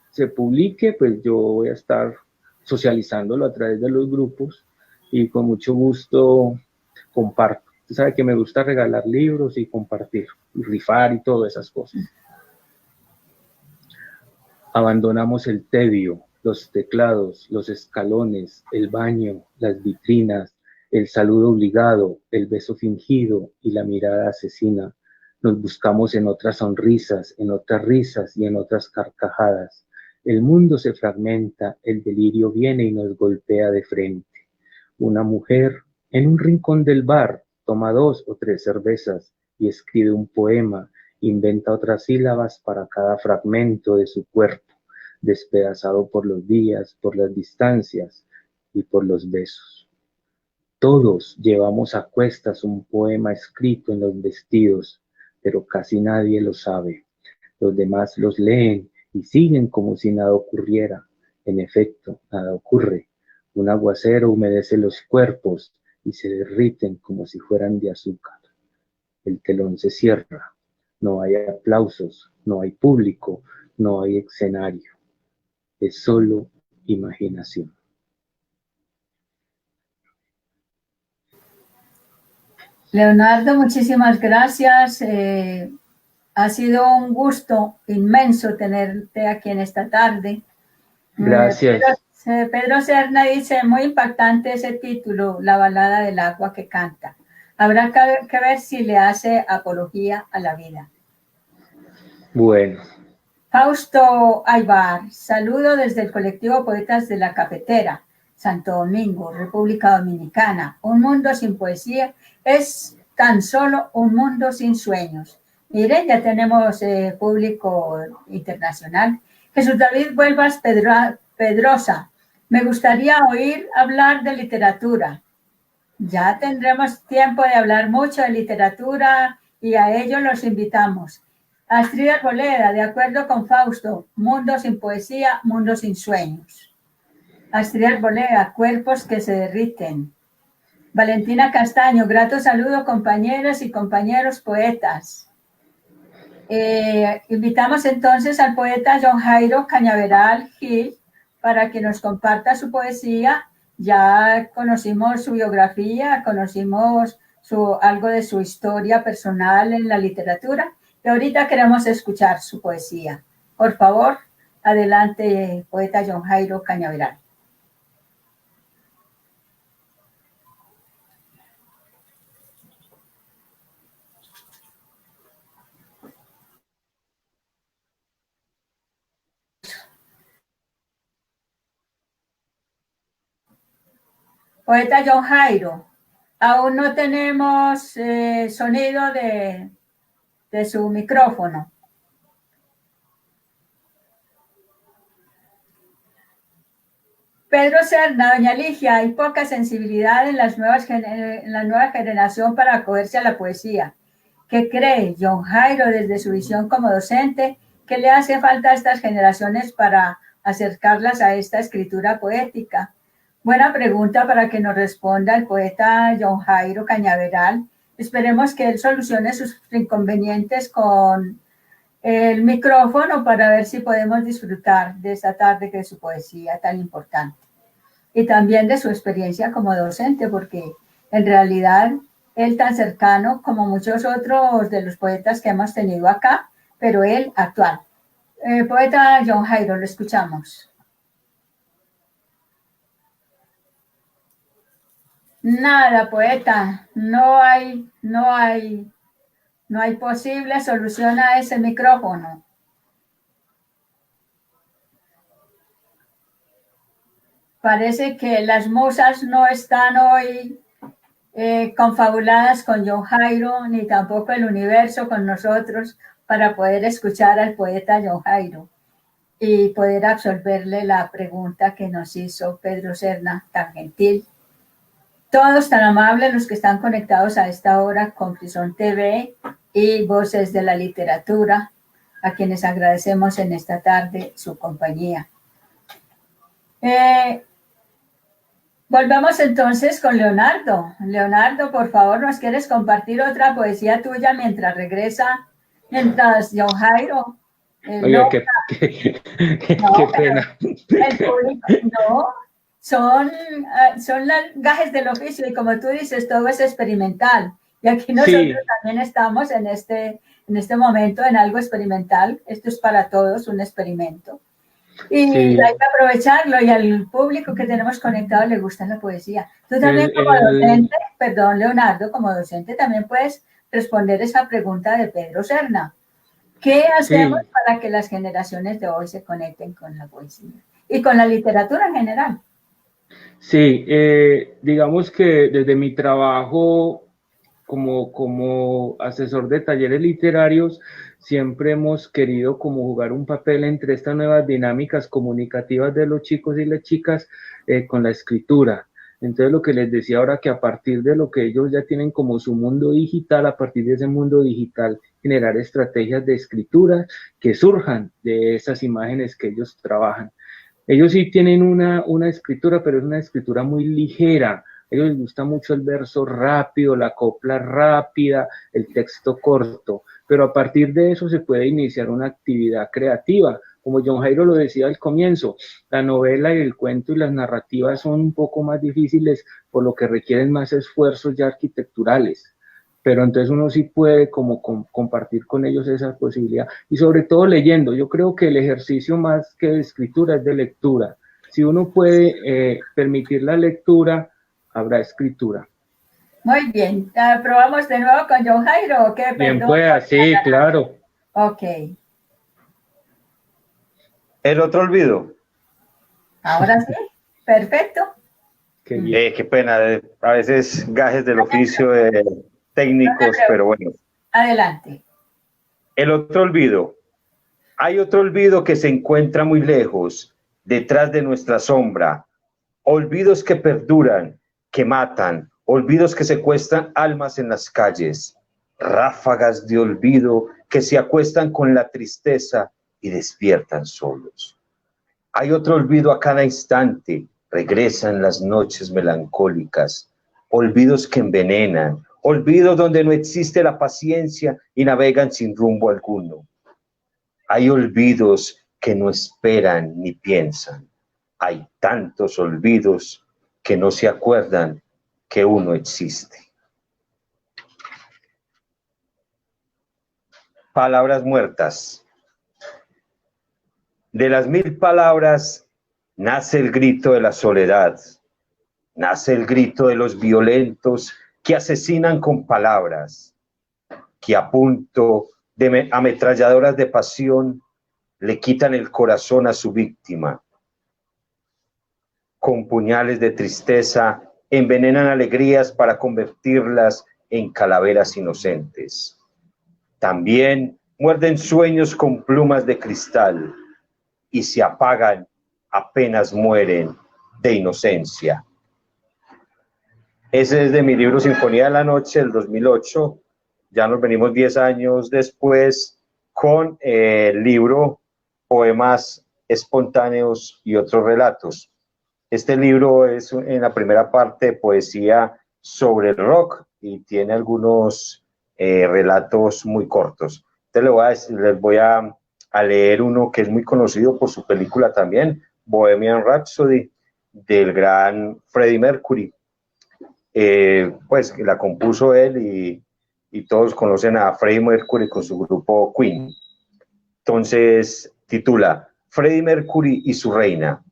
D: se publique, pues yo voy a estar socializándolo a través de los grupos y con mucho gusto comparto. Usted sabe que me gusta regalar libros y compartir, y rifar y todas esas cosas. Abandonamos el tedio, los teclados, los escalones, el baño, las vitrinas, el saludo obligado, el beso fingido y la mirada asesina. Nos buscamos en otras sonrisas, en otras risas y en otras carcajadas. El mundo se fragmenta, el delirio viene y nos golpea de frente. Una mujer en un rincón del bar toma 2 o 3 cervezas y escribe un poema, inventa otras sílabas para cada fragmento de su cuerpo, despedazado por los días, por las distancias y por los besos. Todos llevamos a cuestas un poema escrito en los vestidos, pero casi nadie lo sabe. Los demás los leen y siguen como si nada ocurriera. En efecto, nada ocurre. Un aguacero humedece los cuerpos y se derriten como si fueran de azúcar. El telón se cierra. No hay aplausos, no hay público, no hay escenario. Es solo imaginación.
A: Leonardo, muchísimas gracias. Ha sido un gusto inmenso tenerte aquí en esta tarde.
D: Gracias.
A: Pedro Serna dice, muy impactante ese título, La balada del agua que canta. Habrá que ver si le hace apología a la vida.
D: Bueno.
A: Fausto Aybar, saludo desde el colectivo Poetas de la Cafetera, Santo Domingo, República Dominicana. Un mundo sin poesía es tan solo un mundo sin sueños. Mire, ya tenemos público internacional. Jesús David Vuelvas Pedrosa, me gustaría oír hablar de literatura. Ya tendremos tiempo de hablar mucho de literatura y a ello los invitamos. Astrid Arboleda, de acuerdo con Fausto, mundo sin poesía, mundo sin sueños. Astrid Arboleda, cuerpos que se derriten. Valentina Castaño, grato saludo compañeras y compañeros poetas. Invitamos entonces al poeta John Jairo Cañaveral Gil para que nos comparta su poesía. Ya conocimos su biografía, conocimos algo de su historia personal en la literatura y ahorita queremos escuchar su poesía. Por favor, adelante, poeta John Jairo Cañaveral. Poeta John Jairo, aún no tenemos sonido de su micrófono. Pedro Serna, doña Ligia, hay poca sensibilidad en la nueva generación para acogerse a la poesía. ¿Qué cree John Jairo desde su visión como docente? ¿Qué le hace falta a estas generaciones para acercarlas a esta escritura poética? Buena pregunta para que nos responda el poeta John Jairo Cañaveral. Esperemos que él solucione sus inconvenientes con el micrófono para ver si podemos disfrutar de esta tarde de su poesía tan importante. Y también de su experiencia como docente, porque en realidad él tan cercano como muchos otros de los poetas que hemos tenido acá, pero él actual. Poeta John Jairo, lo escuchamos. Nada, poeta, no hay posible solución a ese micrófono. Parece que las musas no están hoy confabuladas con John Jairo, ni tampoco el universo con nosotros, para poder escuchar al poeta John Jairo y poder absolverle la pregunta que nos hizo Pedro Serna, tan gentil. Todos tan amables los que están conectados a esta hora con Frisón TV y Voces de la Literatura, a quienes agradecemos en esta tarde su compañía. Volvemos entonces con Leonardo. Leonardo, por favor, ¿nos quieres compartir otra poesía tuya mientras John Jairo?
D: Oye, qué pena.
A: El público, no, son las gajes del oficio y como tú dices, todo es experimental. Y aquí nosotros también estamos en este momento en algo experimental. Esto es para todos un experimento. Y hay que aprovecharlo y al público que tenemos conectado le gusta la poesía. Tú también como docente, perdón Leonardo, como docente también puedes responder esa pregunta de Pedro Serna. ¿Qué hacemos para que las generaciones de hoy se conecten con la poesía y con la literatura en general?
D: Sí, digamos que desde mi trabajo como asesor de talleres literarios, siempre hemos querido como jugar un papel entre estas nuevas dinámicas comunicativas de los chicos y las chicas con la escritura. Entonces lo que les decía ahora, que a partir de lo que ellos ya tienen como su mundo digital, a partir de ese mundo digital, generar estrategias de escritura que surjan de esas imágenes que ellos trabajan. Ellos sí tienen una escritura, pero es una escritura muy ligera. A ellos les gusta mucho el verso rápido, la copla rápida, el texto corto, pero a partir de eso se puede iniciar una actividad creativa. Como John Jairo lo decía al comienzo, la novela y el cuento y las narrativas son un poco más difíciles, por lo que requieren más esfuerzos ya arquitecturales. Pero entonces uno sí puede como compartir con ellos esa posibilidad, y sobre todo leyendo. Yo creo que el ejercicio más que de escritura es de lectura. Si uno puede permitir la lectura, habrá escritura.
A: Muy bien, probamos de nuevo con John Jairo, ¿o qué?
D: Bien, pueda, sí, claro.
A: Ok.
C: El otro olvido.
A: Ahora sí, perfecto.
C: Qué pena, a veces gajes del oficio técnicos, pero bueno.
A: Adelante.
C: El otro olvido. Hay otro olvido que se encuentra muy lejos, detrás de nuestra sombra. Olvidos que perduran, que matan, olvidos que secuestran almas en las calles. Ráfagas de olvido que se acuestan con la tristeza y despiertan solos. Hay otro olvido a cada instante, regresan las noches melancólicas. Olvidos que envenenan, olvidos donde no existe la paciencia y navegan sin rumbo alguno. Hay olvidos que no esperan ni piensan. Hay tantos olvidos que no se acuerdan que uno existe. Palabras muertas. De las 1000 palabras nace el grito de la soledad, nace el grito de los violentos que asesinan con palabras, que a punto de ametralladoras de pasión le quitan el corazón a su víctima. Con puñales de tristeza envenenan alegrías para convertirlas en calaveras inocentes. También muerden sueños con plumas de cristal y se apagan apenas mueren de inocencia. Ese es de mi libro Sinfonía de la Noche del 2008. Ya nos venimos 10 años después con el libro Poemas Espontáneos y otros relatos. Este libro es en la primera parte poesía sobre el rock y tiene algunos relatos muy cortos. Entonces les voy a leer uno que es muy conocido por su película también, Bohemian Rhapsody, del gran Freddie Mercury. Pues la compuso él y todos conocen a Freddie Mercury con su grupo Queen. Entonces titula Freddie Mercury y su reina.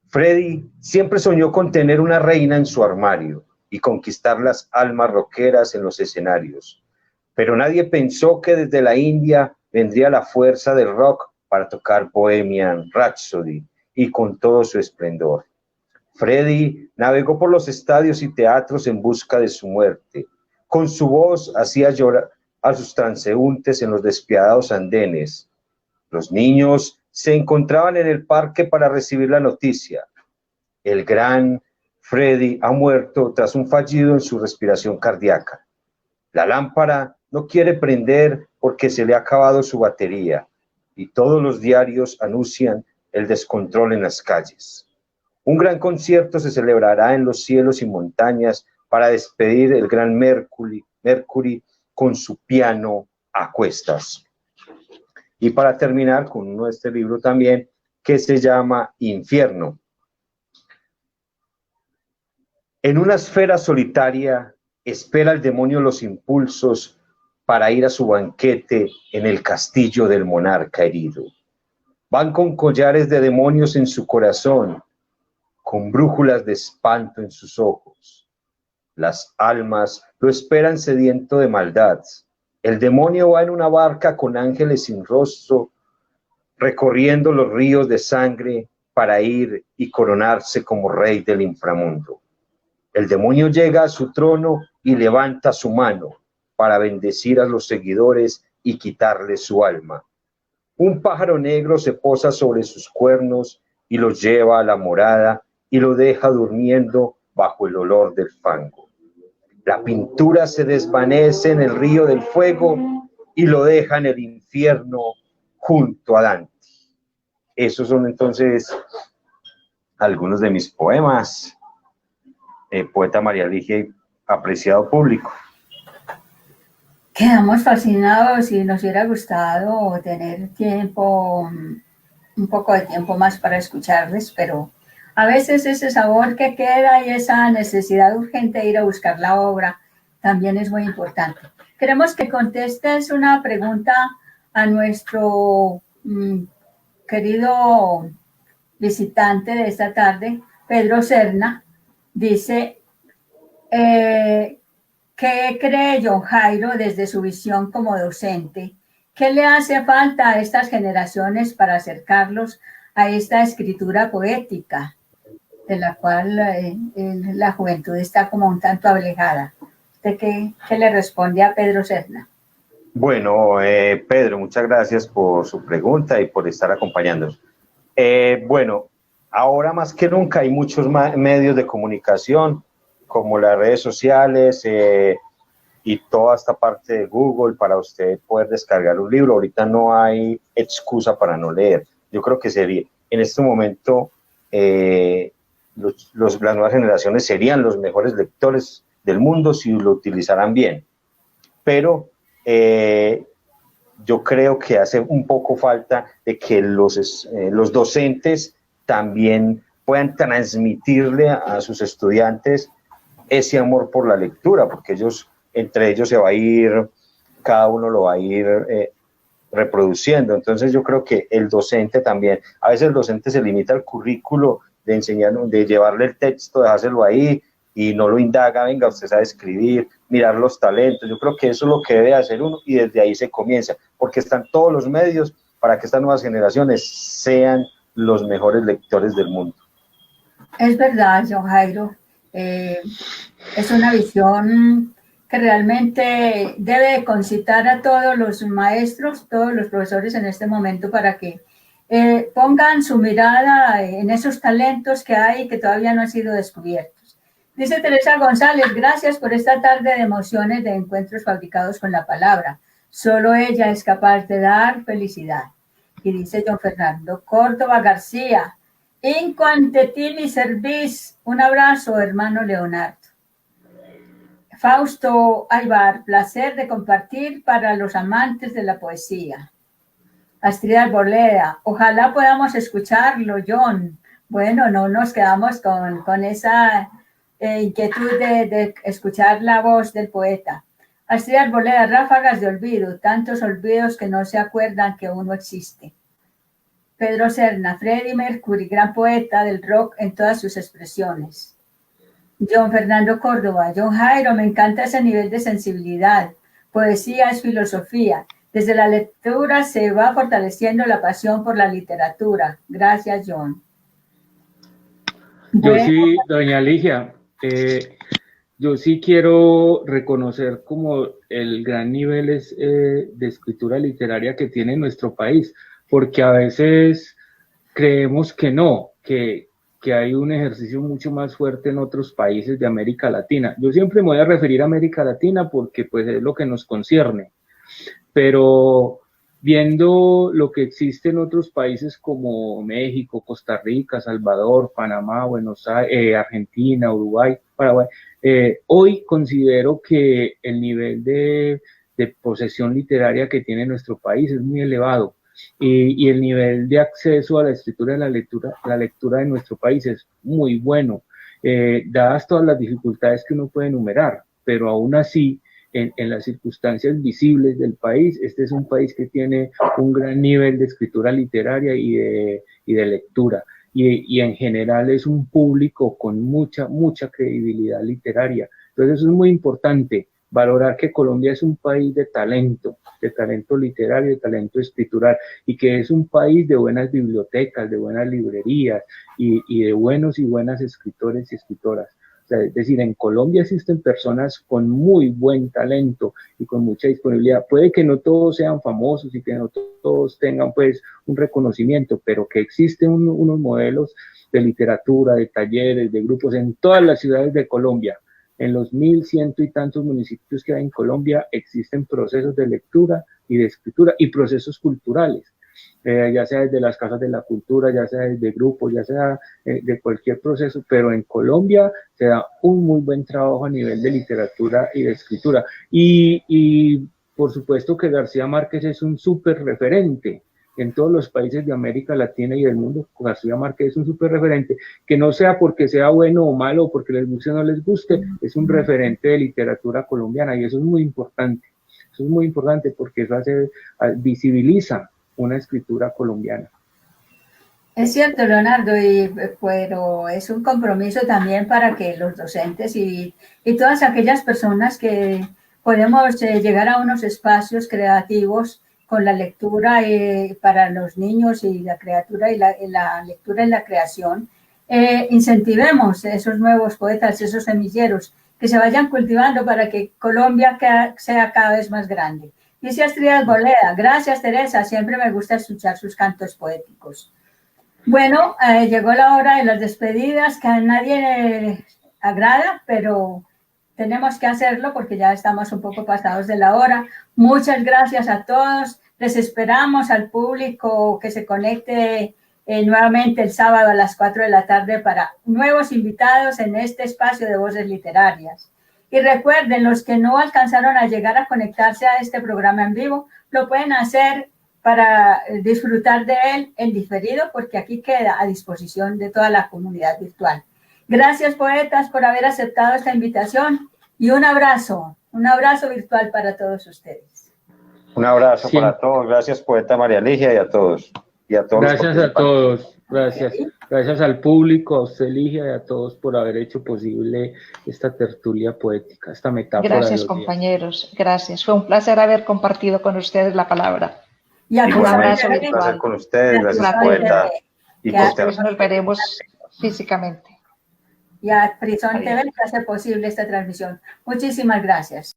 C: Freddy siempre soñó con tener una reina en su armario y conquistar las almas rockeras en los escenarios. Pero nadie pensó que desde la India vendría la fuerza del rock para tocar Bohemian Rhapsody y con todo su esplendor. Freddy navegó por los estadios y teatros en busca de su muerte. Con su voz hacía llorar a sus transeúntes en los despiadados andenes. Los niños se encontraban en el parque para recibir la noticia. El gran Freddy ha muerto tras un fallido en su respiración cardíaca. La lámpara no quiere prender porque se le ha acabado su batería y todos los diarios anuncian el descontrol en las calles. Un gran concierto se celebrará en los cielos y montañas para despedir el gran Mercury con su piano a cuestas. Y para terminar con uno de este libro también, que se llama Infierno. En una esfera solitaria espera el demonio los impulsos para ir a su banquete en el castillo del monarca herido. Van con collares de demonios en su corazón, con brújulas de espanto en sus ojos. Las almas lo esperan sediento de maldad. El demonio va en una barca con ángeles sin rostro, recorriendo los ríos de sangre para ir y coronarse como rey del inframundo. El demonio llega a su trono y levanta su mano para bendecir a los seguidores y quitarles su alma. Un pájaro negro se posa sobre sus cuernos y los lleva a la morada y lo deja durmiendo bajo el olor del fango. La pintura se desvanece en el río del fuego y lo deja en el infierno junto a Dante. Esos son entonces algunos de mis poemas. Poeta María Ligia y apreciado público.
A: Quedamos fascinados y nos hubiera gustado tener tiempo, un poco de tiempo más para escucharles, pero a veces ese sabor que queda y esa necesidad urgente de ir a buscar la obra también es muy importante. Queremos que contestes una pregunta a nuestro querido visitante de esta tarde, Pedro Serna. Dice, ¿qué cree John Jairo desde su visión como docente? ¿Qué le hace falta a estas generaciones para acercarlos a esta escritura poética, de la cual la juventud está como un tanto alejada? ¿Usted qué le responde a Pedro Serna?
C: Bueno, Pedro, muchas gracias por su pregunta y por estar acompañándonos. Bueno, ahora más que nunca hay muchos medios de comunicación, como las redes sociales y toda esta parte de Google para usted poder descargar un libro. Ahorita no hay excusa para no leer. Yo creo que sería, en este momento, las nuevas generaciones serían los mejores lectores del mundo si lo utilizaran bien. Pero yo creo que hace un poco falta de que los docentes también puedan transmitirle a sus estudiantes ese amor por la lectura, porque entre ellos se va a ir, cada uno lo va a ir reproduciendo. Entonces yo creo que el docente también, a veces el docente se limita al currículo de enseñar, de llevarle el texto, dejárselo ahí y no lo indaga, venga, usted sabe escribir, mirar los talentos. Yo creo que eso es lo que debe hacer uno y desde ahí se comienza, porque están todos los medios para que estas nuevas generaciones sean los mejores lectores del mundo.
A: Es verdad, John Jairo. Es una visión que realmente debe concitar a todos los maestros, todos los profesores en este momento para que pongan su mirada en esos talentos que hay y que todavía no han sido descubiertos. Dice Teresa González, gracias por esta tarde de emociones, de encuentros fabricados con la palabra. Solo ella es capaz de dar felicidad. Y dice John Fernando Córdoba García, Inco ante ti mi servis. Un abrazo, hermano Leonardo. Fausto Aybar, placer de compartir para los amantes de la poesía. Astrid Arboleda, ojalá podamos escucharlo, John. Bueno, no nos quedamos con esa inquietud de escuchar la voz del poeta. Astrid Arboleda, ráfagas de olvido, tantos olvidos que no se acuerdan que uno existe. Pedro Serna, Freddie Mercury, gran poeta del rock en todas sus expresiones. John Fernando Córdoba, John Jairo, me encanta ese nivel de sensibilidad. Poesía es filosofía. Desde la lectura se va fortaleciendo la pasión por la literatura. Gracias, John.
D: Yo sí, doña Ligia, yo sí quiero reconocer como el gran nivel de escritura literaria que tiene nuestro país, porque a veces creemos que no, que hay un ejercicio mucho más fuerte en otros países de América Latina. Yo siempre me voy a referir a América Latina porque pues es lo que nos concierne, pero viendo lo que existe en otros países como México, Costa Rica, Salvador, Panamá, Buenos Aires, Argentina, Uruguay, Paraguay, hoy considero que el nivel de posesión literaria que tiene nuestro país es muy elevado y el nivel de acceso a la escritura y la lectura de nuestro país es muy bueno, dadas todas las dificultades que uno puede enumerar, pero aún así, en las circunstancias visibles del país, este es un país que tiene un gran nivel de escritura literaria y de lectura, y en general es un público con mucha credibilidad literaria. Entonces eso es muy importante, valorar que Colombia es un país de talento literario, de talento escritural, y que es un país de buenas bibliotecas, de buenas librerías, y de buenos y buenas escritores y escritoras. O sea, es decir, en Colombia existen personas con muy buen talento y con mucha disponibilidad. Puede que no todos sean famosos y que no todos tengan pues un reconocimiento, pero que existen unos modelos de literatura, de talleres, de grupos en todas las ciudades de Colombia. En los 1.100 y tantos municipios que hay en Colombia existen procesos de lectura y de escritura y procesos culturales. Ya sea desde las casas de la cultura, ya sea desde grupos, ya sea de cualquier proceso, pero en Colombia se da un muy buen trabajo a nivel de literatura y de escritura. Y por supuesto que García Márquez es un súper referente en todos los países de América Latina y del mundo. García Márquez es un súper referente, que no sea porque sea bueno o malo, o porque les guste o no les guste, es un referente de literatura colombiana, y eso es muy importante. Eso es muy importante porque eso visibiliza una escritura colombiana.
A: Es cierto, Leonardo, pero es un compromiso también para que los docentes y todas aquellas personas que podemos llegar a unos espacios creativos con la lectura para los niños y la criatura y la lectura y la creación, incentivemos esos nuevos poetas, esos semilleros, que se vayan cultivando para que Colombia sea cada vez más grande. Dice Astrid Arboleda, gracias Teresa, siempre me gusta escuchar sus cantos poéticos. Bueno, llegó la hora de las despedidas, que a nadie le agrada, pero tenemos que hacerlo porque ya estamos un poco pasados de la hora. Muchas gracias a todos, les esperamos al público que se conecte nuevamente el sábado a las 4 de la tarde para nuevos invitados en este espacio de Voces Literarias. Y recuerden, los que no alcanzaron a llegar a conectarse a este programa en vivo, lo pueden hacer para disfrutar de él en diferido, porque aquí queda a disposición de toda la comunidad virtual. Gracias, poetas, por haber aceptado esta invitación y un abrazo virtual para todos ustedes.
C: Un abrazo para todos. Gracias, poeta María Ligia, y a todos.
D: Gracias a todos. Gracias al público, a usted, Ligia, y a todos por haber hecho posible esta tertulia poética, esta metáfora.
B: Gracias, compañeros. Gracias. Fue un placer haber compartido con ustedes la palabra.
A: Y un
C: abrazo virtual. Un placer con ustedes. Gracias, poeta.
B: Y después nos veremos físicamente.
A: Y a Frisón TV que hace posible esta transmisión. Muchísimas gracias.